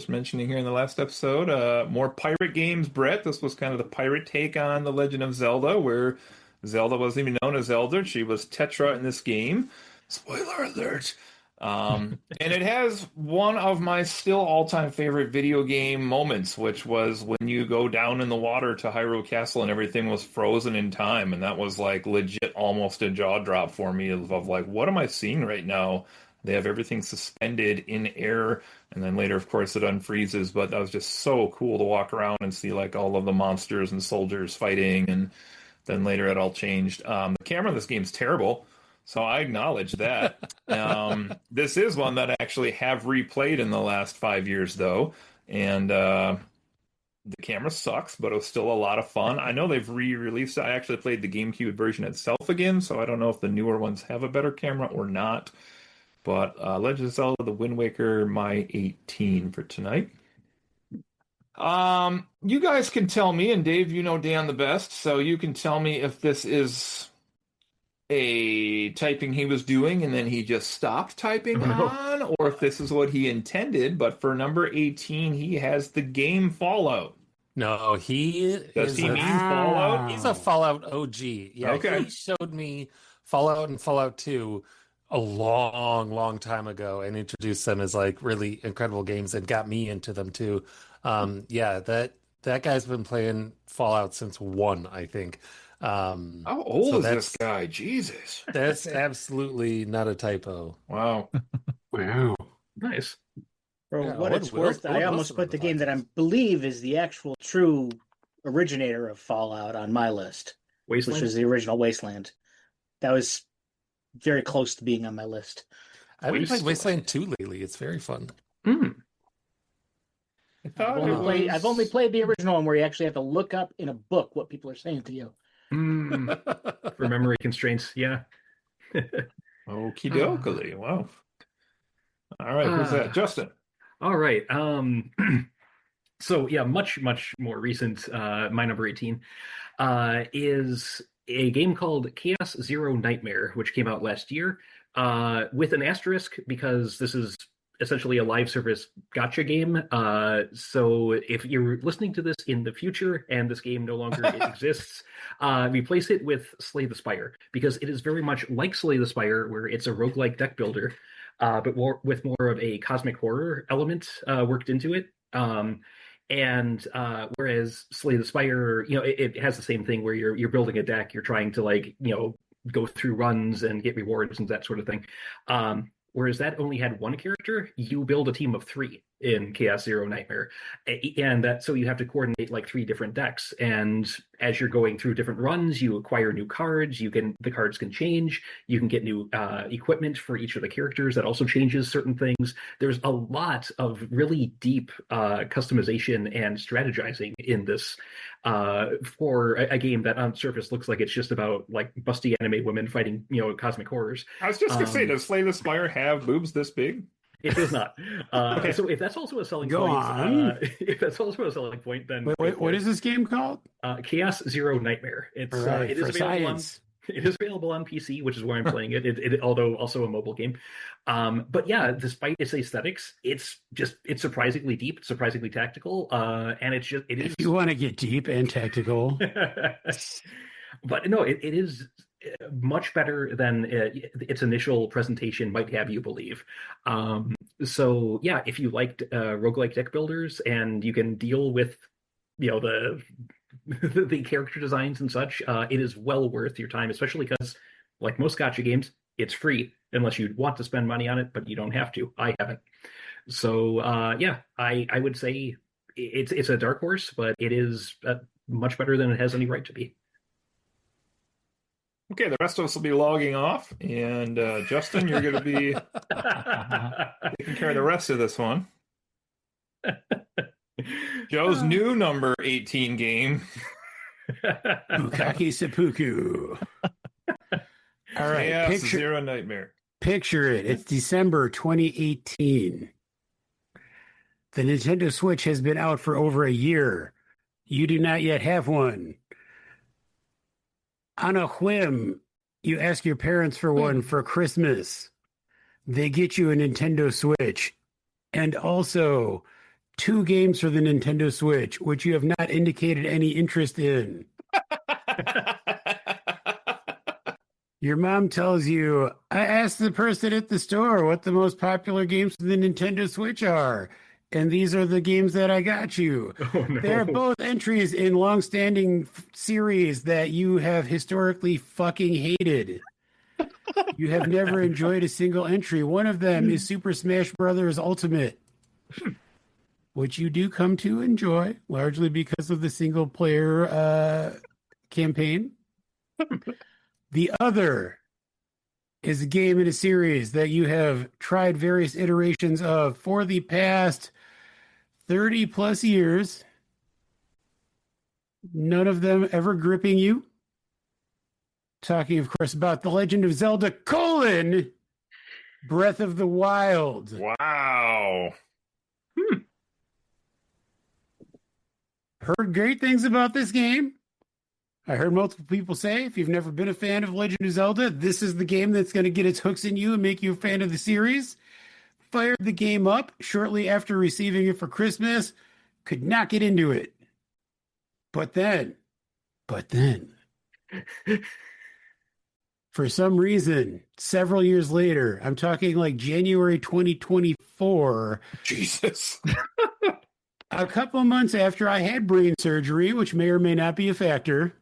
mentioning here in the last episode. More pirate games, Brett. This was kind of the pirate take on The Legend of Zelda, where Zelda wasn't even known as Zelda. She was Tetra in this game. Spoiler alert. And it has one of my still all-time favorite video game moments, which was when you go down in the water to Hyrule Castle and everything was frozen in time. And that was like legit almost a jaw drop for me of like, what am I seeing right now? They have everything suspended in air, and then later, of course, it unfreezes. But that was just so cool to walk around and see like all of the monsters and soldiers fighting, and then later it all changed. The camera in this game's terrible, so I acknowledge that. This is one that I actually have replayed in the last 5 years, though, and the camera sucks, but it was still a lot of fun. I know they've re-released it. I actually played the GameCube version itself again, so I don't know if the newer ones have a better camera or not. But Legend of Zelda: The Wind Waker, my 18 for tonight. You guys can tell me, and Dave, you know Dan the best, so you can tell me if this is a typing he was doing and then he just stopped typing on, or if this is what he intended. But for number 18, he has the game Fallout. No, Does he mean Fallout? He's a Fallout OG. Yeah, Okay. he showed me Fallout and Fallout 2 a long, long time ago and introduced them as like really incredible games and got me into them too. Yeah, that guy's been playing Fallout since 1, I think. How old is this guy? Jesus. That's absolutely not a typo. Wow. Wow. Nice. For Yeah, what it's worth, I almost put the game that I titles. believe is the actual true originator of Fallout on my list, Wasteland. which is the original Wasteland. That was very close to being on my list. I haven't played Wasteland 2 lately. It's very fun. I thought I've only played the original one where you actually have to look up in a book what people are saying to you. For memory constraints, yeah. Okie dokie. Wow. All right, who's that? Justin. All right. So yeah, much more recent. My number 18 is a game called Chaos Zero Nightmare, which came out last year, with an asterisk because this is essentially a live service gacha game. So if you're listening to this in the future and this game no longer exists, replace it with Slay the Spire, because it is very much like Slay the Spire, where it's a roguelike deck builder, but with more of a cosmic horror element worked into it. And whereas Slay the Spire, it has the same thing where you're building a deck, you're trying to go through runs and get rewards and that sort of thing. Whereas that only had one character, you build a team of 3. in Chaos Zero Nightmare. And that so you have to coordinate like 3 different decks. And as you're going through different runs, you acquire new cards. The cards can change. You can get new equipment for each of the characters that also changes certain things. There's a lot of really deep customization and strategizing in this for a game that on surface looks like it's just about like busty anime women fighting, cosmic horrors. I was just gonna say, does Slay the Spire have boobs this big? It does not. Okay. So if that's also a selling Go point, on. if that's also a selling point, then Wait, what is this game called? Chaos Zero Nightmare. It's Right, it is for available science. it is available on PC, which is where I'm playing it. Although also a mobile game. But yeah, despite its aesthetics, it's surprisingly deep, it's surprisingly tactical, and it is. If you want to get deep and tactical. But no, it is much better than its initial presentation might have you believe. So yeah, if you liked roguelike deck builders and you can deal with the character designs and such, it is well worth your time, especially because like most gacha games, it's free unless you want to spend money on it, but you don't have to. I haven't. So yeah, I would say it's a dark horse, but it is much better than it has any right to be. Okay, the rest of us will be logging off, and Justin, you're going to be taking care of the rest of this one. Joe's new number 18 game. Bukaki Seppuku. All right, Chaos Zero Nightmare. Picture it. It's December 2018. The Nintendo Switch has been out for over a year. You do not yet have one. On a whim, you ask your parents for one for Christmas. They get you a Nintendo Switch and also 2 games for the Nintendo Switch, which you have not indicated any interest in. Your mom tells you, I asked the person at the store what the most popular games for the Nintendo Switch are, and these are the games that I got you. Oh, no. They're both entries in long-standing series that you have historically fucking hated. You have never enjoyed a single entry. One of them is Super Smash Brothers Ultimate, which you do come to enjoy, largely because of the single-player campaign. The other is a game in a series that you have tried various iterations of for the past 30 plus years, none of them ever gripping you. Talking, of course, about The Legend of Zelda: Breath of the Wild. Wow. Heard great things about this game. I heard multiple people say, if you've never been a fan of Legend of Zelda, this is the game that's going to get its hooks in you and make you a fan of the series. Fired the game up shortly after receiving it for Christmas. Could not get into it. But then, for some reason, several years later, I'm talking like January 2024. Jesus. A couple months after I had brain surgery, which may or may not be a factor,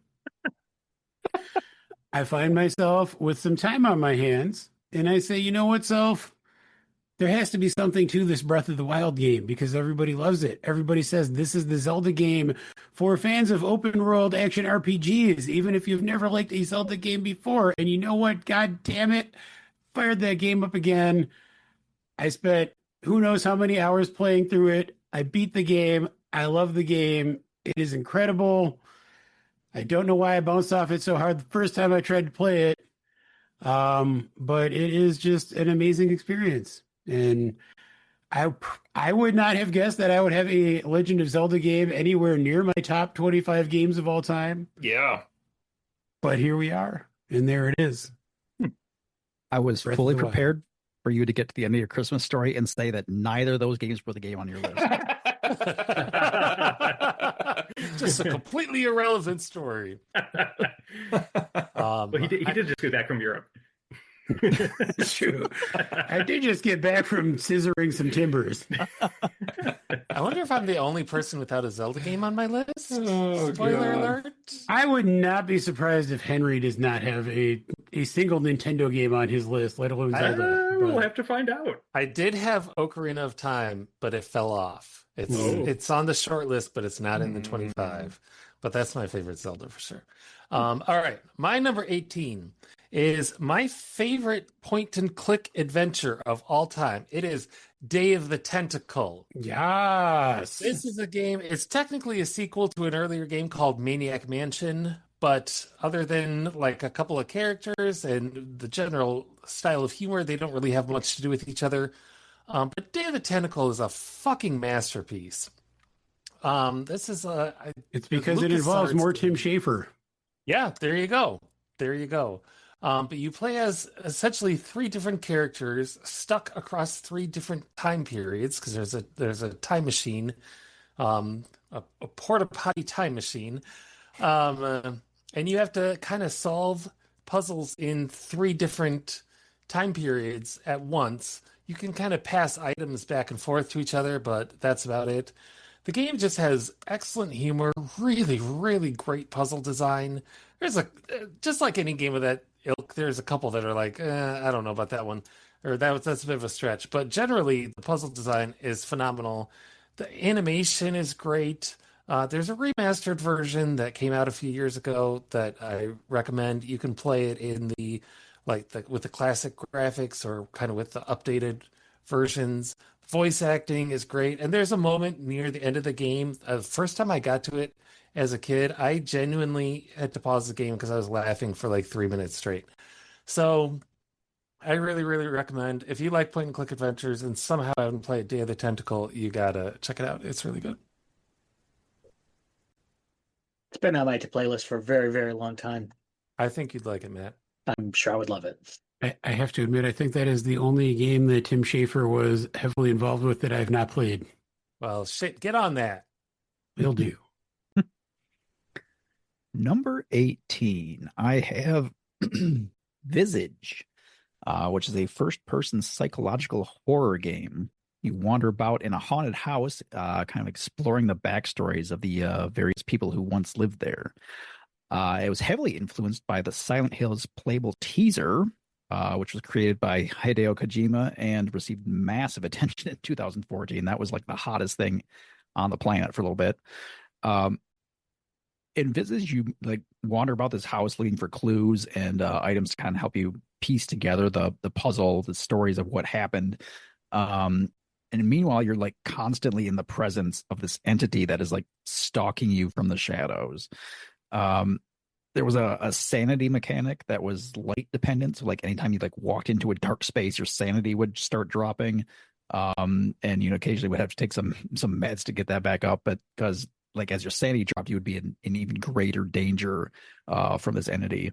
I find myself with some time on my hands, and I say, you know what, self? There has to be something to this Breath of the Wild game because everybody loves it. Everybody says this is the Zelda game for fans of open world action RPGs, even if you've never liked a Zelda game before. And you know what? God damn it. Fired that game up again. I spent who knows how many hours playing through it. I beat the game. I love the game. It is incredible. I don't know why I bounced off it so hard the first time I tried to play it. But it is just an amazing experience. And I would not have guessed that I would have a Legend of Zelda game anywhere near my top 25 games of all time. Yeah. But here we are, and there it is. I was Breath of fully the Wild. prepared for you to get to the end of your Christmas story and say that neither of those games were the game on your list. Just a completely irrelevant story. Well, he did just get back from Europe. It's true. I did just get back from scissoring some timbers. I wonder if I'm the only person without a Zelda game on my list. Oh, Spoiler God. alert. I would not be surprised if Henry does not have a a single Nintendo game on his list, let alone Zelda. We'll But have to find out. I did have Ocarina of Time, but it fell off. Oh. It's on the short list, but it's not in the 25. But that's my favorite Zelda for sure. All right, my number 18 is my favorite point and click adventure of all time. It is Day of the Tentacle. yes, This is a game, it's technically a sequel to an earlier game called Maniac Mansion, but other than like a couple of characters and the general style of humor, they don't really have much to do with each other. But Day of the Tentacle is a fucking masterpiece. This is it's because it involves more Tim Schafer. Yeah, there you go. There you go. But you play as essentially three different characters stuck across three different time periods because there's a time machine, a porta potty time machine, and you have to kind of solve puzzles in three different time periods at once. You can kind of pass items back and forth to each other, but that's about it. The game just has excellent humor, really, really great puzzle design. There's just like any game of that ilk, there's a couple that are like, I don't know about that one, or that's a bit of a stretch. But generally, the puzzle design is phenomenal. The animation is great. There's a remastered version that came out a few years ago that I recommend. You can play it in with the classic graphics or kind of with the updated versions. Voice acting is great. And there's a moment near the end of the game. The first time I got to it as a kid, I genuinely had to pause the game because I was laughing for like 3 minutes straight. So I really, really recommend if you like point and click adventures and somehow haven't played Day of the Tentacle, you gotta check it out. It's really good. It's been on my playlist for a very, very long time. I think you'd like it, Matt. I'm sure I would love it. I have to admit, I think that is the only game that Tim Schafer was heavily involved with that I have not played. Well, shit, get on that. Will do. Number 18, I have Visage, which is a first-person psychological horror game. You wander about in a haunted house, kind of exploring the backstories of the various people who once lived there. It was heavily influenced by the Silent Hills playable teaser, which was created by Hideo Kojima and received massive attention in 2014. That was like the hottest thing on the planet for a little bit. In Visage, you like wander about this house looking for clues and items to kind of help you piece together the puzzle, the stories of what happened. And meanwhile, you're like constantly in the presence of this entity that is like stalking you from the shadows. There was a sanity mechanic that was light dependent. So like anytime you like walked into a dark space, your sanity would start dropping. And occasionally would have to take some meds to get that back up. But because like as your sanity dropped, you would be in even greater danger from this entity.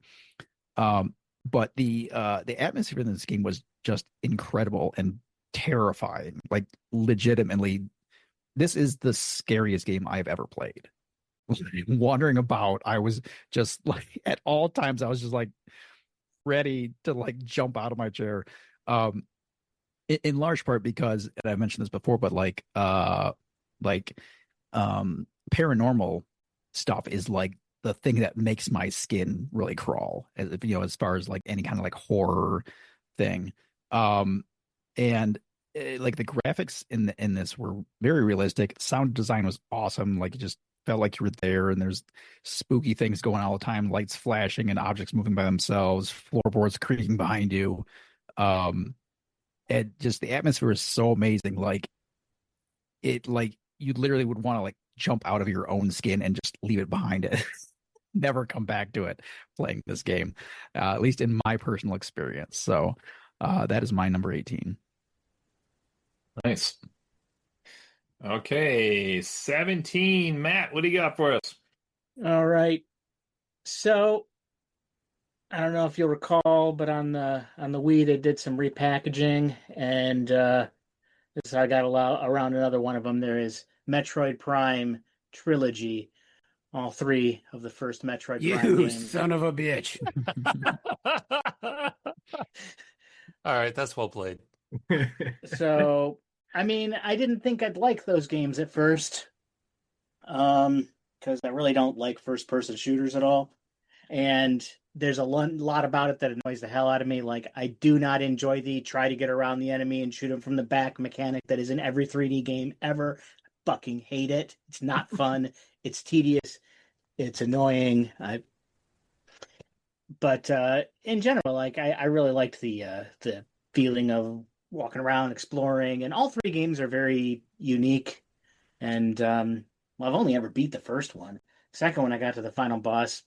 But the atmosphere in this game was just incredible and terrifying. Like legitimately, this is the scariest game I've ever played. Wandering about, I was just like at all times I was just like ready to like jump out of my chair. In large part because, and I mentioned this before, but paranormal stuff is like the thing that makes my skin really crawl, as far as like any kind of like horror thing. And like the graphics in this were very realistic. Sound design was awesome. Like it just felt like you were there, and there's spooky things going on all the time, lights flashing and objects moving by themselves, floorboards creaking behind you. And just the atmosphere is so amazing. Like you literally would want to like jump out of your own skin and just leave it behind it. Never come back to it playing this game, at least in my personal experience. So that is my number 18. Nice. Okay, 17. Matt, what do you got for us? All right. So I don't know if you'll recall, but on the Wii they did some repackaging, and this I got around another one of them. There is Metroid Prime Trilogy, all three of the first Metroid Prime You games. son of a bitch. All right, that's well played. So, I mean, I didn't think I'd like those games at first, because I really don't like first-person shooters at all. And there's a lot about it that annoys the hell out of me. Like, I do not enjoy the try to get around the enemy and shoot him from the back mechanic that is in every 3D game ever. I fucking hate it. It's not fun. It's tedious. It's annoying. But in general, like I really liked the feeling of walking around, exploring, and all three games are very unique. And well, I've only ever beat the first one. Second one, I got to the final boss,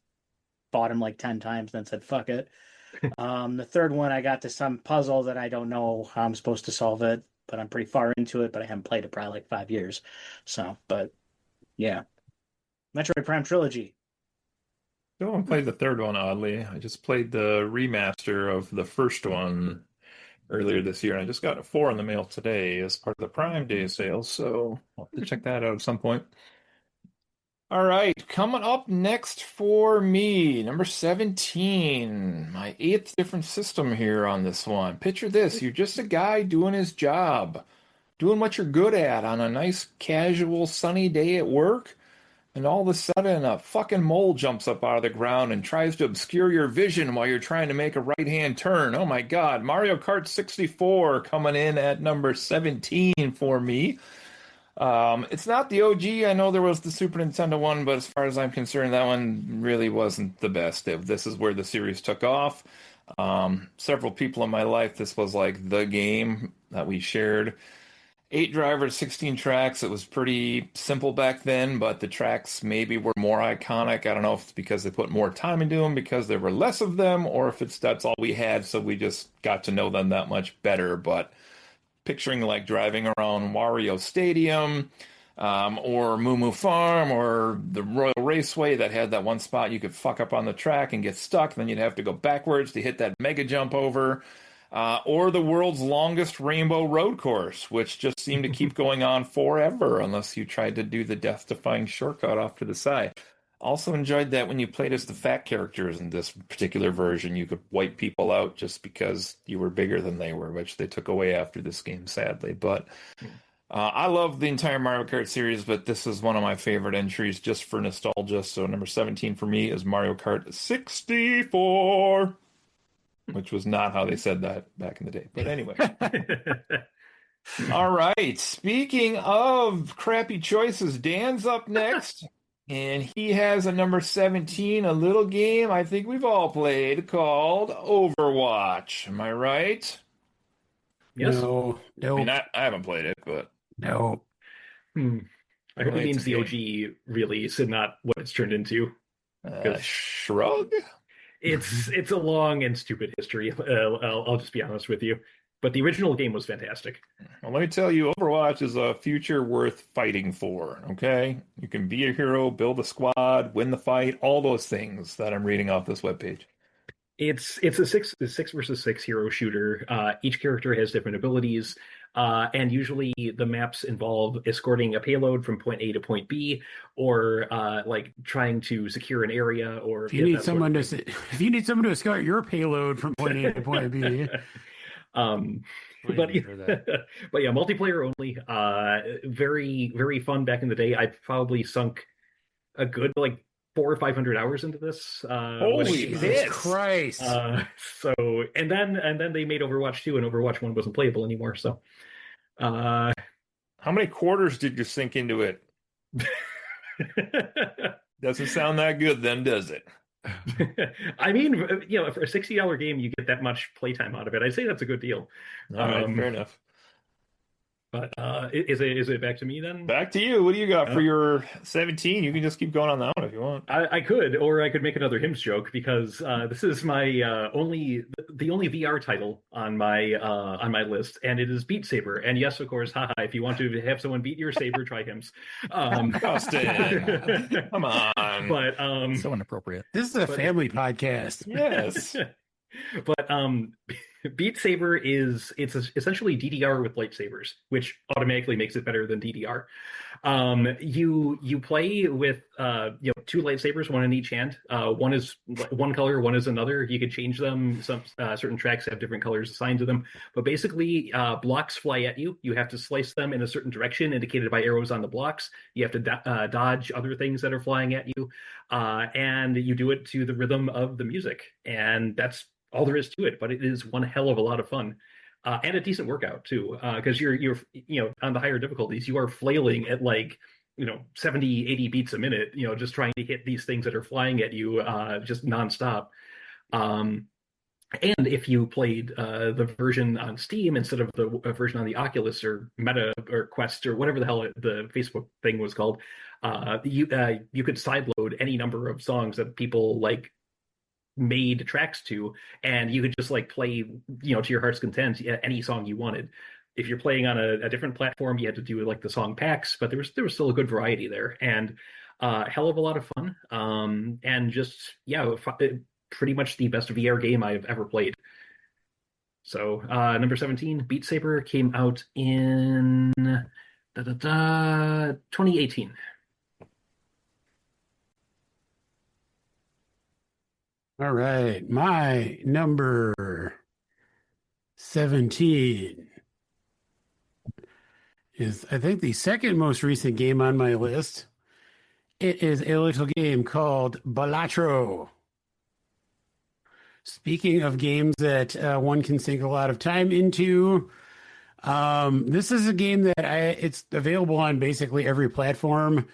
fought him like 10 times, then said fuck it. The third one, I got to some puzzle that I don't know how I'm supposed to solve it, but I'm pretty far into it. But I haven't played it probably like 5 years. So, but yeah, Metroid Prime Trilogy. I haven't played the third one, oddly. I just played the remaster of the first one earlier this year, and I just got a 4 in the mail today as part of the Prime Day sale, so I'll have to check that out at some point. All right, coming up next for me, number 17, my 8th different system here on this one. Picture this, you're just a guy doing his job, doing what you're good at on a nice, casual, sunny day at work, and all of a sudden a fucking mole jumps up out of the ground and tries to obscure your vision while you're trying to make a right-hand turn. Oh my God, Mario Kart 64 coming in at number 17 for me. It's not the OG. I know there was the Super Nintendo one, but as far as I'm concerned, that one really wasn't the best. This is where the series took off. Several people in my life, this was like the game that we shared. 8 drivers, 16 tracks. It was pretty simple back then, but the tracks maybe were more iconic. I don't know if it's because they put more time into them, because there were less of them, or if that's all we had, so we just got to know them that much better. But picturing like driving around Wario Stadium, or Moo Moo Farm, or the Royal Raceway that had that one spot you could fuck up on the track and get stuck, then you'd have to go backwards to hit that mega jump over. Or the world's longest rainbow road course, which just seemed to keep going on forever unless you tried to do the death-defying shortcut off to the side. Also enjoyed that when you played as the fat characters in this particular version, you could wipe people out just because you were bigger than they were, which they took away after this game, sadly. But I love the entire Mario Kart series, but this is one of my favorite entries just for nostalgia. So number 17 for me is Mario Kart 64. Which was not how they said that back in the day. But anyway. All right. Speaking of crappy choices, Dan's up next. And he has a number 17, a little game I think we've all played called Overwatch. Am I right? Yes. No. I mean, I haven't played it, but... No. I hope it means the OG release and not what it's turned into. Shrug? It's a long and stupid history. I'll just be honest with you. But the original game was fantastic. Well, let me tell you, Overwatch is a future worth fighting for, okay? You can be a hero, build a squad, win the fight, all those things that I'm reading off this webpage. It's a six versus six hero shooter. Each character has different abilities. And usually the maps involve escorting a payload from point A to point B, or like trying to secure an area, or if you need someone to escort your payload from point A to point B. But yeah, multiplayer only. Very, very fun back in the day. I probably sunk a good like 400 or 500 hours into this. Holy Jesus Christ! So and then they made Overwatch 2, and Overwatch 1 wasn't playable anymore. So, how many quarters did you sink into it? Doesn't sound that good, then, does it? I mean, for a $60 game, you get that much playtime out of it. I'd say that's a good deal. All right, fair enough. But is it back to me then? Back to you. What do you got for your 17? You can just keep going on that one if you want. I could, or I could make another Hims joke, because this is my the only VR title on my list, and it is Beat Saber. And yes, of course, haha, if you want to have someone beat your saber, try Hims. Austin, come on. But so inappropriate. This is a family podcast. Yes. But Beat Saber it's essentially DDR with lightsabers, which automatically makes it better than DDR. You play with two lightsabers, one in each hand. One is one color, one is another. You could change them. Some certain tracks have different colors assigned to them, but basically, blocks fly at you. You have to slice them in a certain direction, indicated by arrows on the blocks. You have to dodge other things that are flying at you, and you do it to the rhythm of the music, and that's all there is to it. But it is one hell of a lot of fun. And a decent workout too, because you're on the higher difficulties, you are flailing at like 70, 80 beats a minute, just trying to hit these things that are flying at you just nonstop. Um, and if you played the version on Steam instead of the version on the Oculus or Meta or Quest or whatever the hell the Facebook thing was called, you could sideload any number of songs that people like made tracks to, and you could just like play to your heart's content any song you wanted. If you're playing on a different platform, you had to do like the song packs, but there was still a good variety there, and hell of a lot of fun. And just pretty much the best VR game I've ever played. So number 17, Beat Saber, came out in 2018. All right, my number 17 is, I think, the second most recent game on my list. It is a little game called Balatro. Speaking of games that one can sink a lot of time into, this is a game that it's available on basically every platform.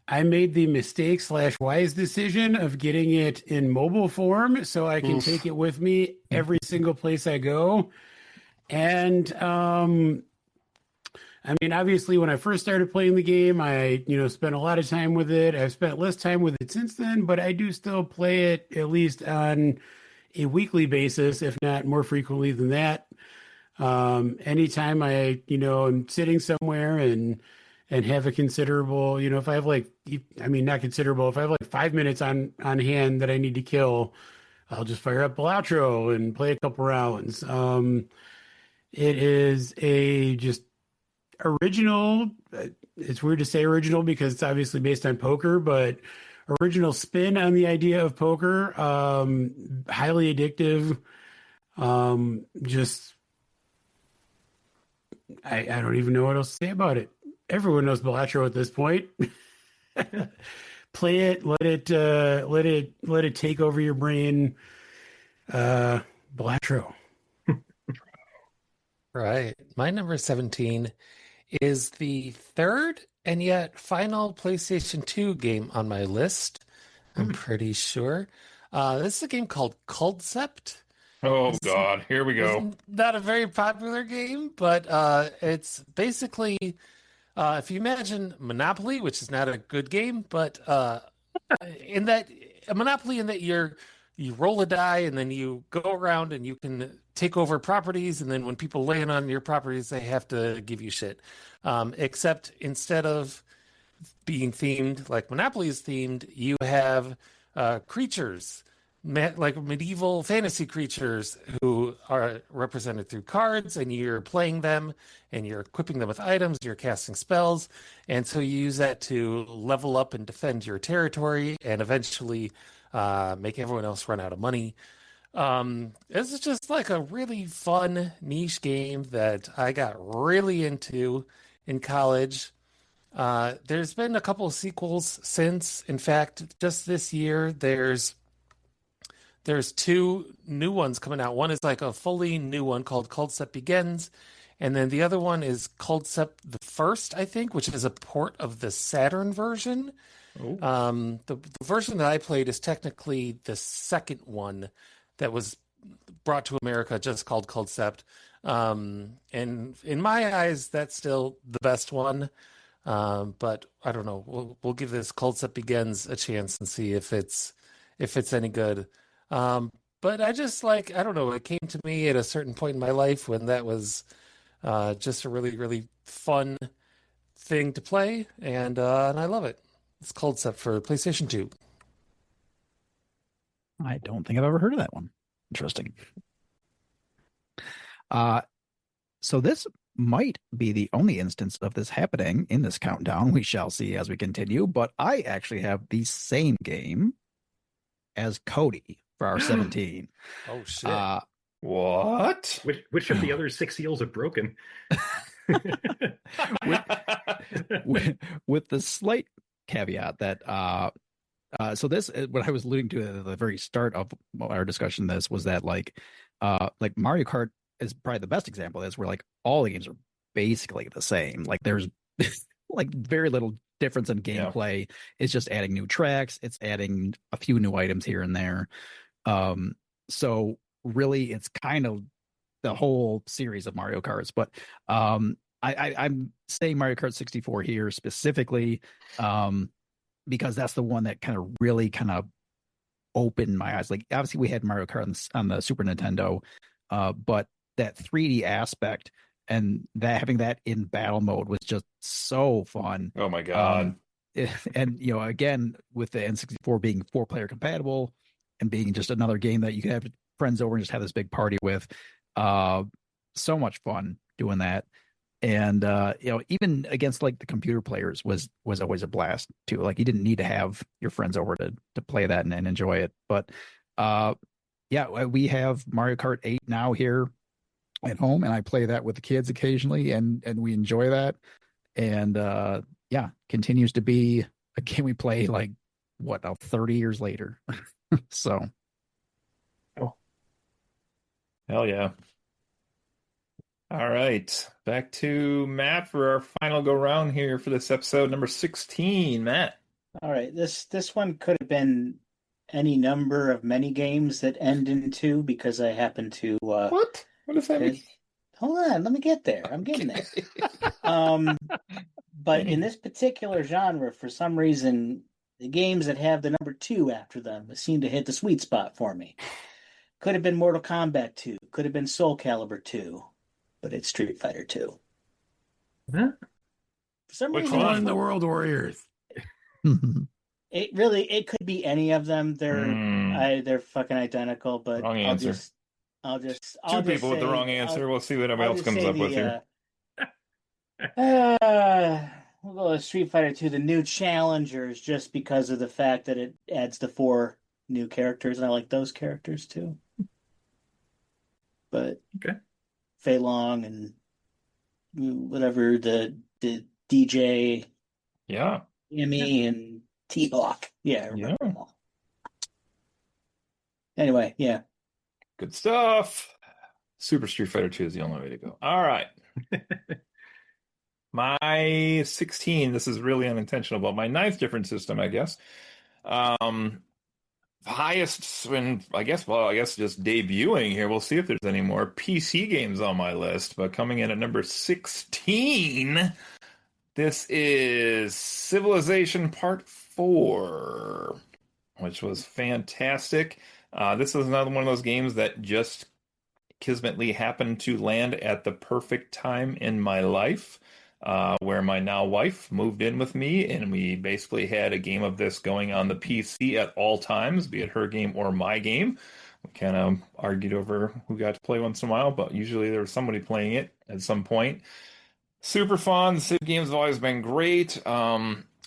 I made the mistake / wise decision of getting it in mobile form so I can take it with me every single place I go. And I mean, obviously, when I first started playing the game, I spent a lot of time with it. I've spent less time with it since then, but I do still play it at least on a weekly basis, if not more frequently than that. Anytime I am sitting somewhere and have a considerable, if I have not considerable, if I have like 5 minutes on hand that I need to kill, I'll just fire up Balatro and play a couple rounds. It is a just original. It's weird to say original because it's obviously based on poker, but original spin on the idea of poker. Highly addictive. Just I don't even know what else to say about it. Everyone knows Balatro at this point. Play it, let it take over your brain. Balatro. Right. My number 17 is the third and yet final PlayStation 2 game on my list. I'm pretty sure. This is a game called Concept. Oh God, here we go. It's not a very popular game, but it's basically if you imagine Monopoly, which is not a good game, but in that a Monopoly in that you roll a die and then you go around and you can take over properties, and then when people land on your properties, they have to give you shit. Except instead of being themed like Monopoly is themed, you have creatures, like medieval fantasy creatures who are represented through cards, and you're playing them and you're equipping them with items, you're casting spells, and so you use that to level up and defend your territory and eventually make everyone else run out of money. This is just like a really fun niche game that I got really into in college. There's been a couple of sequels since. In fact, just this year, there's two new ones coming out. One is like a fully new one called Concept Begins, and then the other one is Concept the First, I think, which is a port of the Saturn version. The version that I played is technically the second one that was brought to America, just called Concept. And in my eyes, that's still the best one. But I don't know. We'll give this Concept Begins a chance and see if it's any good. But I just I don't know. It came to me at a certain point in my life when that was just a really, really fun thing to play, and I love it. It's Concept for PlayStation 2. I don't think I've ever heard of that one. Interesting. So this might be the only instance of this happening in this countdown. We shall see as we continue. But I actually have the same game as Cody for our 17. Oh shit! What? Which of the other 6 seals have broken? with the slight caveat that so this what I was alluding to at the very start of our discussion this was that like Mario Kart is probably the best example of this, where like all the games are basically the same. Like there's like very little difference in gameplay. It's just adding new tracks, it's adding a few new items here and there. So really it's kind of the whole series of Mario Karts. But I'm saying Mario Kart 64 here specifically because that's the one that kind of really kind of opened my eyes. Like obviously we had Mario Kart on the Super Nintendo, but that 3D aspect and that having that in battle mode was just so fun. Oh my God. And you know, again, with the N64 being 4-player compatible and being just another game that you could have friends over and just have this big party with, so much fun doing that. And you know, even against like the computer players was always a blast too. Like you didn't need to have your friends over to play that and enjoy it. But yeah, we have Mario Kart 8 now here at home, and I play that with the kids occasionally, and we enjoy that. And yeah, continues to be a game we play like what now 30 years later. So Hell yeah. All right. Back to Matt for our final go round here for this episode number 16. Matt. All right, this one could have been any number of many games that end in 2 because I happen to What? What does that mean? Hold on, let me get there. I'm getting there. But in this particular genre, for some reason, the games that have the number 2 after them seem to hit the sweet spot for me. Could have been Mortal Kombat 2, could have been Soul Calibur 2, but it's Street Fighter 2. Huh? For some Which reason, On the World Warriors. it could be any of them. They're fucking identical, but Wrong answer. I'll just Two people with the wrong answer. We'll see what everybody else comes up with here. We'll go with Street Fighter 2, the new challengers, just because of the fact that it adds the 4 new characters, and I like those characters too. But Okay. Fei Long and whatever the DJ, Yeah. Emmy and T-Hawk. Yeah, I remember Yeah. them all. Anyway, yeah. Good stuff. Super Street Fighter 2 is the only way to go. All right. My 16, this is really unintentional, but my ninth different system, I guess. Highest when I guess just debuting here. We'll see if there's any more PC games on my list, but coming in at number 16, this is Civilization Part 4, which was fantastic. This is another one of those games that just kismetly happened to land at the perfect time in my life, where my now wife moved in with me, and we basically had a game of this going on the PC at all times, be it her game or my game. We kind of argued over who got to play once in a while, but usually there was somebody playing it at some point. Super fun. The Civ games have always been great.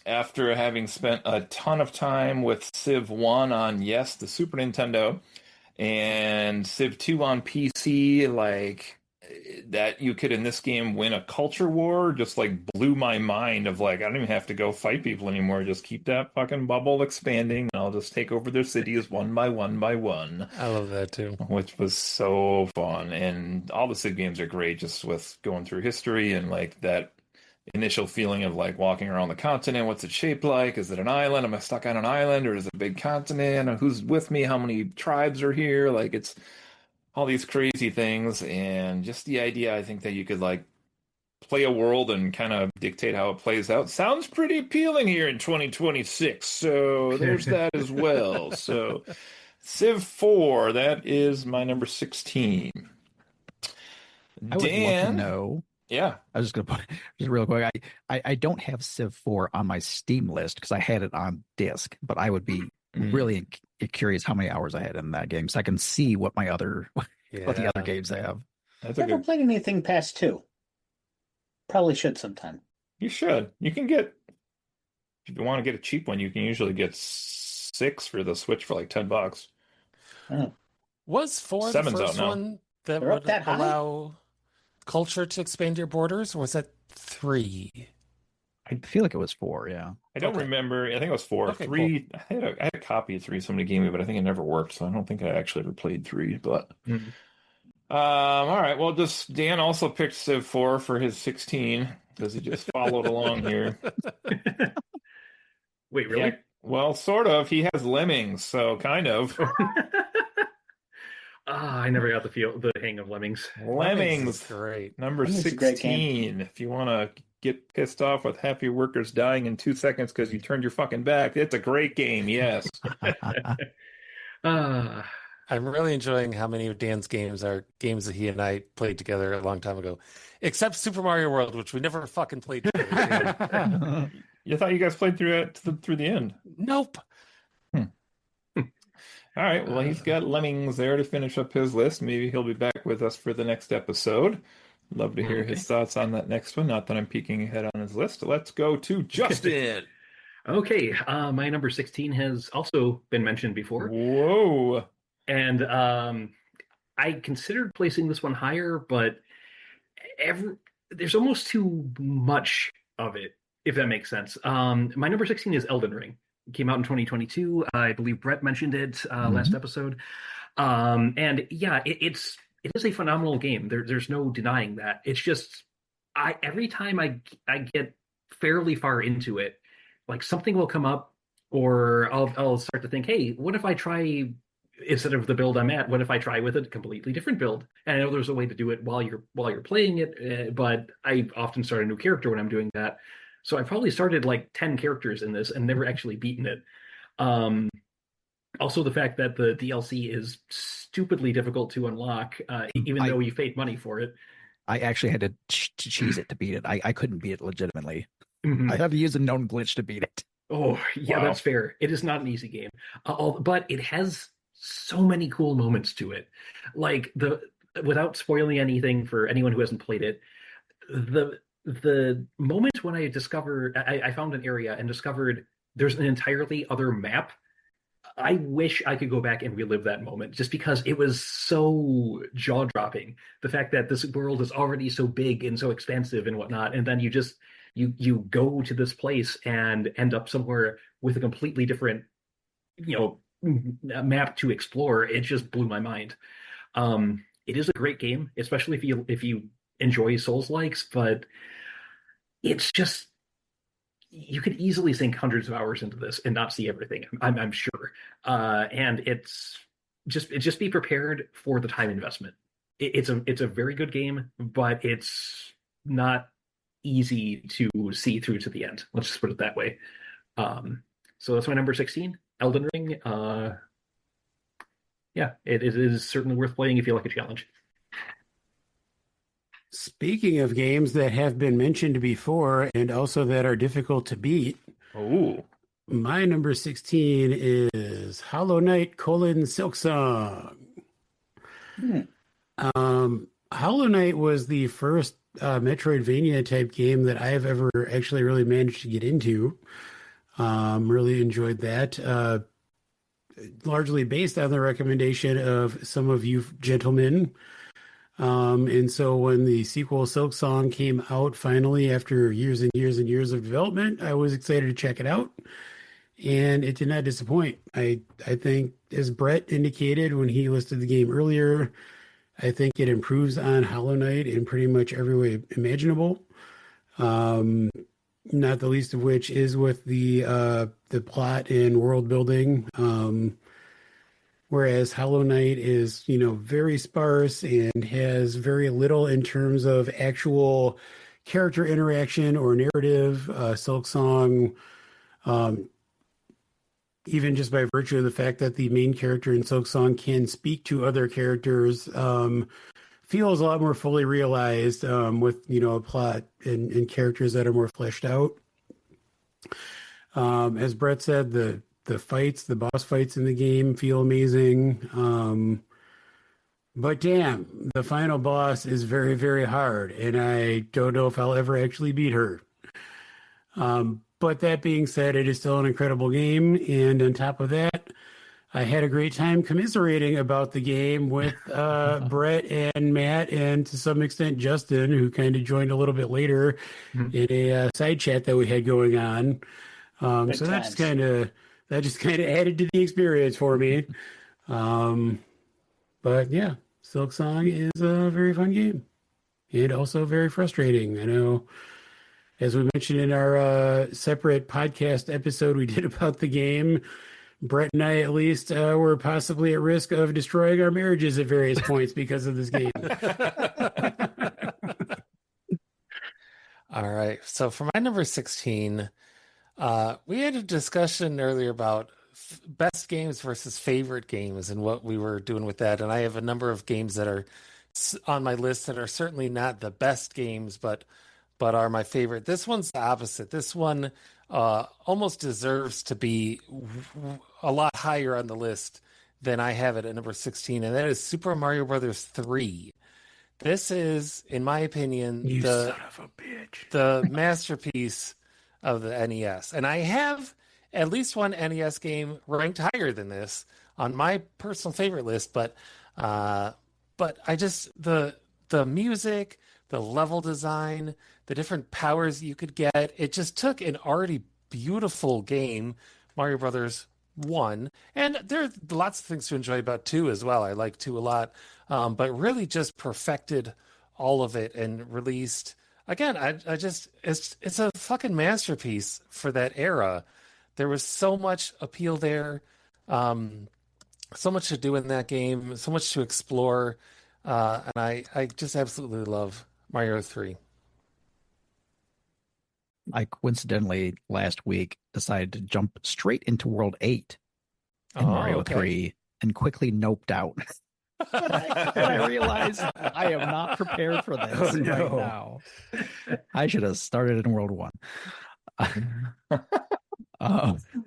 After having spent a ton of time with Civ 1 on, yes, the Super Nintendo, and Civ 2 on PC, like that you could in this game win a culture war just like blew my mind of like I don't even have to go fight people anymore, just keep that fucking bubble expanding and I'll just take over their cities one by one by one. I love that too, which was so fun. And all the Civ games are great just with going through history and like that initial feeling of like walking around the continent. What's it shaped like? Is it an island? Am I stuck on an island, or is it a big continent? Who's with me? How many tribes are here? Like it's all these crazy things, and just the idea, I think, that you could like play a world and kind of dictate how it plays out sounds pretty appealing here in 2026. So there's that as well. So Civ 4, that is my number 16. I would love to know. Yeah. I was just going to put just real quick. I don't have Civ 4 on my Steam list because I had it on disc, but I would be really curious how many hours I had in that game so I can see what my other what the other games have. That's a Never good. played anything past 2. Probably should sometime. You should. You can get if you want to get a cheap one, you can usually get 6 for the Switch for like $10. Oh, Was 4 the 7's out first now. one that they're up would that high? allow culture to expand your borders, or was that 3? I feel like it was 4, yeah. I don't Okay. remember. I think it was 4. Okay, 3. I had a copy of 3. Somebody gave me, but I think it never worked. So I don't think I actually ever played 3. But Mhm. all right. Well, just Dan also picked Civ 4 for his 16 because he just followed along here. Wait, really? Yeah. Well, sort of. He has Lemmings, so kind of. I never got the hang of Lemmings. Lemmings, is great. number Lemmings is a great game. 16. If you want to get pissed off with half your workers dying in 2 seconds because you turned your fucking back, it's a great game. Yes. Uh, I'm really enjoying how many of Dan's games are games that he and I played together a long time ago, except Super Mario World, which we never fucking played together. You thought you guys played through it through the end. Nope. All right. Well, he's got Lemmings there to finish up his list. Maybe he'll be back with us for the next episode. Love to hear his thoughts on that next one. Not that I'm peeking ahead on his list. Let's go to Justin. okay, my number 16 has also been mentioned before. Whoa. And I considered placing this one higher, but there's almost too much of it, if that makes sense. My number 16 is Elden Ring. It came out in 2022. I believe Brett mentioned it last episode. And yeah, it is a phenomenal game. There's no denying that. It's just every time I get fairly far into it, like something will come up, or I'll start to think, hey, what if I try, instead of the build I'm at, what if I try with a completely different build? And I know there's a way to do it while you're playing it, but I often start a new character when I'm doing that. So I probably started like 10 characters in this and never actually beaten it. Also, the fact that the DLC is stupidly difficult to unlock, even though you paid money for it. I actually had to cheese it to beat it. I couldn't beat it legitimately. Mhm. I had to use a known glitch to beat it. Oh, yeah, Wow. that's fair. It is not an easy game, but it has so many cool moments to it. Like without spoiling anything for anyone who hasn't played it, the moment when I found an area and discovered there's an entirely other map. I wish I could go back and relive that moment just because it was so jaw-dropping. The fact that this world is already so big and so expansive and whatnot, and then you go to this place and end up somewhere with a completely different, map to explore. It just blew my mind. It is a great game, especially if you enjoy Souls-likes, but it's just you could easily sink hundreds of hours into this and not see everything. I'm sure. And it's just be prepared for the time investment. It's a very good game, but it's not easy to see through to the end. Let's just put it that way. So that's my number 16, Elden Ring. Yeah, it is certainly worth playing if you like a challenge. Speaking of games that have been mentioned before and also that are difficult to beat, Oh. my number 16 is Hollow Knight: Silksong. Hollow Knight was the first Metroidvania type game that I've ever actually really managed to get into. Really enjoyed that. Largely based on the recommendation of some of you gentlemen. And so when the sequel Silksong came out finally after years and years and years of development, I was excited to check it out. And it did not disappoint. I think, as Brett indicated when he listed the game earlier, I think it improves on Hollow Knight in pretty much every way imaginable. Not the least of which is with the plot and world building. Whereas Hollow Knight is, very sparse and has very little in terms of actual character interaction or narrative. Silksong, even just by virtue of the fact that the main character in Silksong can speak to other characters, feels a lot more fully realized with, a plot and characters that are more fleshed out. As Brett said, the boss fights in the game feel amazing. But damn, the final boss is very, very hard, and I don't know if I'll ever actually beat her. But that being said, it is still an incredible game, and on top of that, I had a great time commiserating about the game with Brett and Matt, and to some extent Justin, who kind of joined a little bit later in a side chat that we had going on. Good So times. that just kind of added to the experience for me. But yeah, Silk Song is a very fun game and also very frustrating. I know, as we mentioned in our separate podcast episode we did about the game, Brett and I, at least, were possibly at risk of destroying our marriages at various points because of this game. All right. So for my number 16, we had a discussion earlier about best games versus favorite games and what we were doing with that. And I have a number of games that are on my list that are certainly not the best games, but are my favorite. This one's the opposite. This one almost deserves to be a lot higher on the list than I have it at number 16, and that is Super Mario Brothers 3. This is, in my opinion, You son of a bitch. the masterpiece of the NES. And I have at least one NES game ranked higher than this on my personal favorite list, but I just the music, the level design, the different powers you could get, it just took an already beautiful game, Mario Brothers 1, and there are lots of things to enjoy about 2 as well. I like 2 a lot, but really just perfected all of it and released again. I just it's a fucking masterpiece for that era. There was so much appeal there, so much to do in that game, so much to explore, and I just absolutely love Mario 3. I coincidentally last week decided to jump straight into World 8 in Mario 3 and quickly noped out. And I realized I am not prepared for this right now. I should have started in World 1.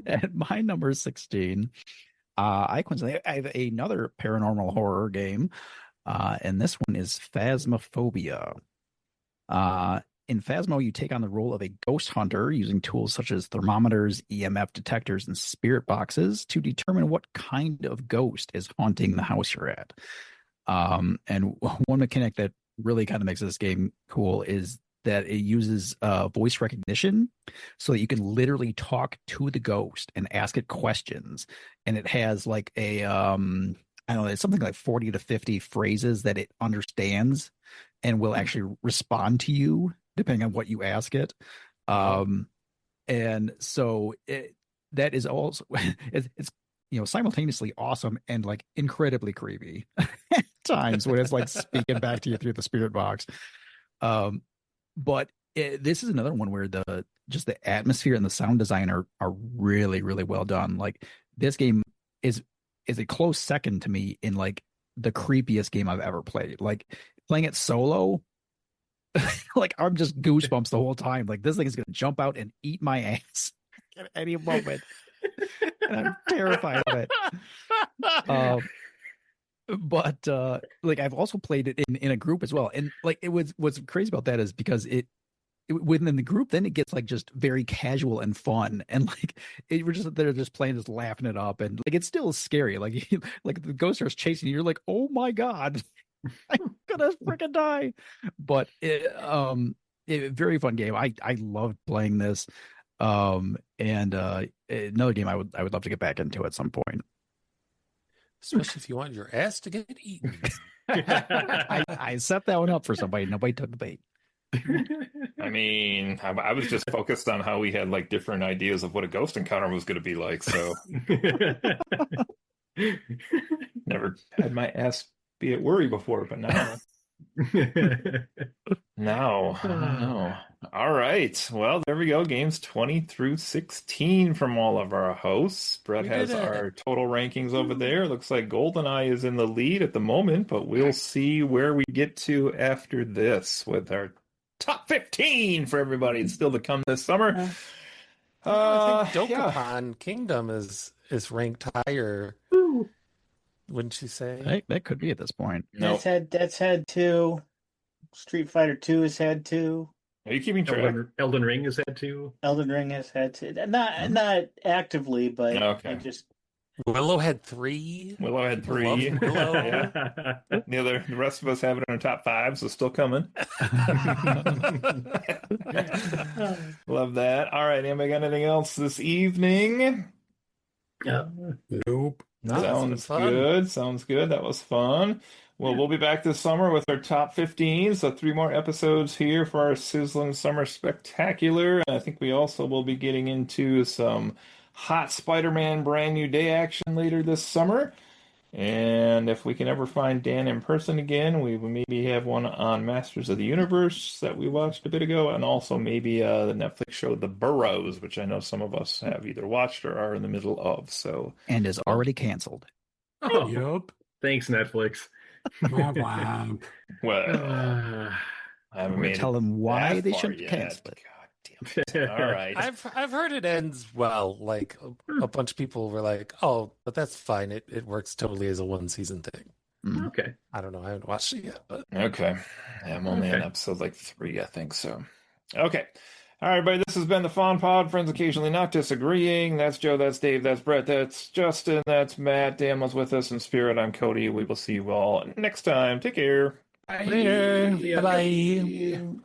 At my number 16, I have another paranormal horror game, and this one is Phasmophobia. In Phasmo, you take on the role of a ghost hunter using tools such as thermometers, EMF detectors, and spirit boxes to determine what kind of ghost is haunting the house you're at. And one mechanic that really kind of makes this game cool is that it uses voice recognition so that you can literally talk to the ghost and ask it questions. And it has like a, I don't know, it's something like 40 to 50 phrases that it understands and will actually respond to you depending on what you ask it. And so that is also, it's simultaneously awesome and like incredibly creepy at times when it's like speaking back to you through the spirit box. But this is another one where the atmosphere and the sound design are really, really well done. Like this game is a close second to me in like the creepiest game I've ever played. Like playing it solo, like I'm just goosebumps the whole time. Like this thing is gonna jump out and eat my ass at any moment, and I'm terrified of it. But like I've also played it in a group as well, and like what's crazy about that is because it within the group, then it gets like just very casual and fun, and like we're just they're just playing, just laughing it up, and like it's still scary. Like like the ghost starts chasing you, you're like, oh my god. I'm gonna freaking die. But very fun game. I loved playing this. And another game I would love to get back into at some point. Especially if you want your ass to get eaten. I set that one up for somebody. Nobody took the bait. I mean, I was just focused on how we had like different ideas of what a ghost encounter was going to be like. So never had my ass be at worry before, but now I don't know. All right, well, there we go. Games 20 through 16 from all of our hosts. Brett has our total rankings over there. Looks like GoldenEye is in the lead at the moment, but we'll see where we get to after this with our top 15 for everybody. It's still to come this summer. I think Dokapon Kingdom is ranked higher. wouldn't you say? That could be at this point. No. That's had 2. Street Fighter 2 has had 2. Are you keeping track? Elden Ring has had 2. Elden Ring has had 2. Not actively, but Okay. I just Willow had 3. Willow had 3. Love Willow. Yeah. The rest of us have it in our top 5, so still coming. Love that. All right, anybody got anything else this evening? Nope. No, it's been Sounds fun. good. Sounds good. That was fun. Well, we'll be back this summer with our top 15. So 3 more episodes here for our Sizzlin Summer Spectacular. And I think we also will be getting into some hot Spider-Man Brand New Day action later this summer. And if we can ever find Dan in person again, we will maybe have one on Masters of the Universe that we watched a bit ago, and also maybe the Netflix show The Burrows, which I know some of us have either watched or are in the middle of. So, And is already canceled. Oh, Yup. thanks, Netflix. Wah, wah. well, Uh, I haven't We're made telling them it why that they far shouldn't yet. cancel it. God damn it! All right. I've heard it ends well. Like a bunch of people were like, "Oh, but that's fine. It works totally as a 1-season thing." okay. I don't know. I haven't watched it yet, but Okay. Yeah, I'm only on Okay. episode like 3, I think so. Okay. All right, everybody. This has been the Fawn Pod. Friends occasionally not disagreeing. That's Joe. That's Dave. That's Brett. That's Justin. That's Matt. Dan was with us in spirit. I'm Cody. We will see you all next time. Take care. later. See ya. Bye bye.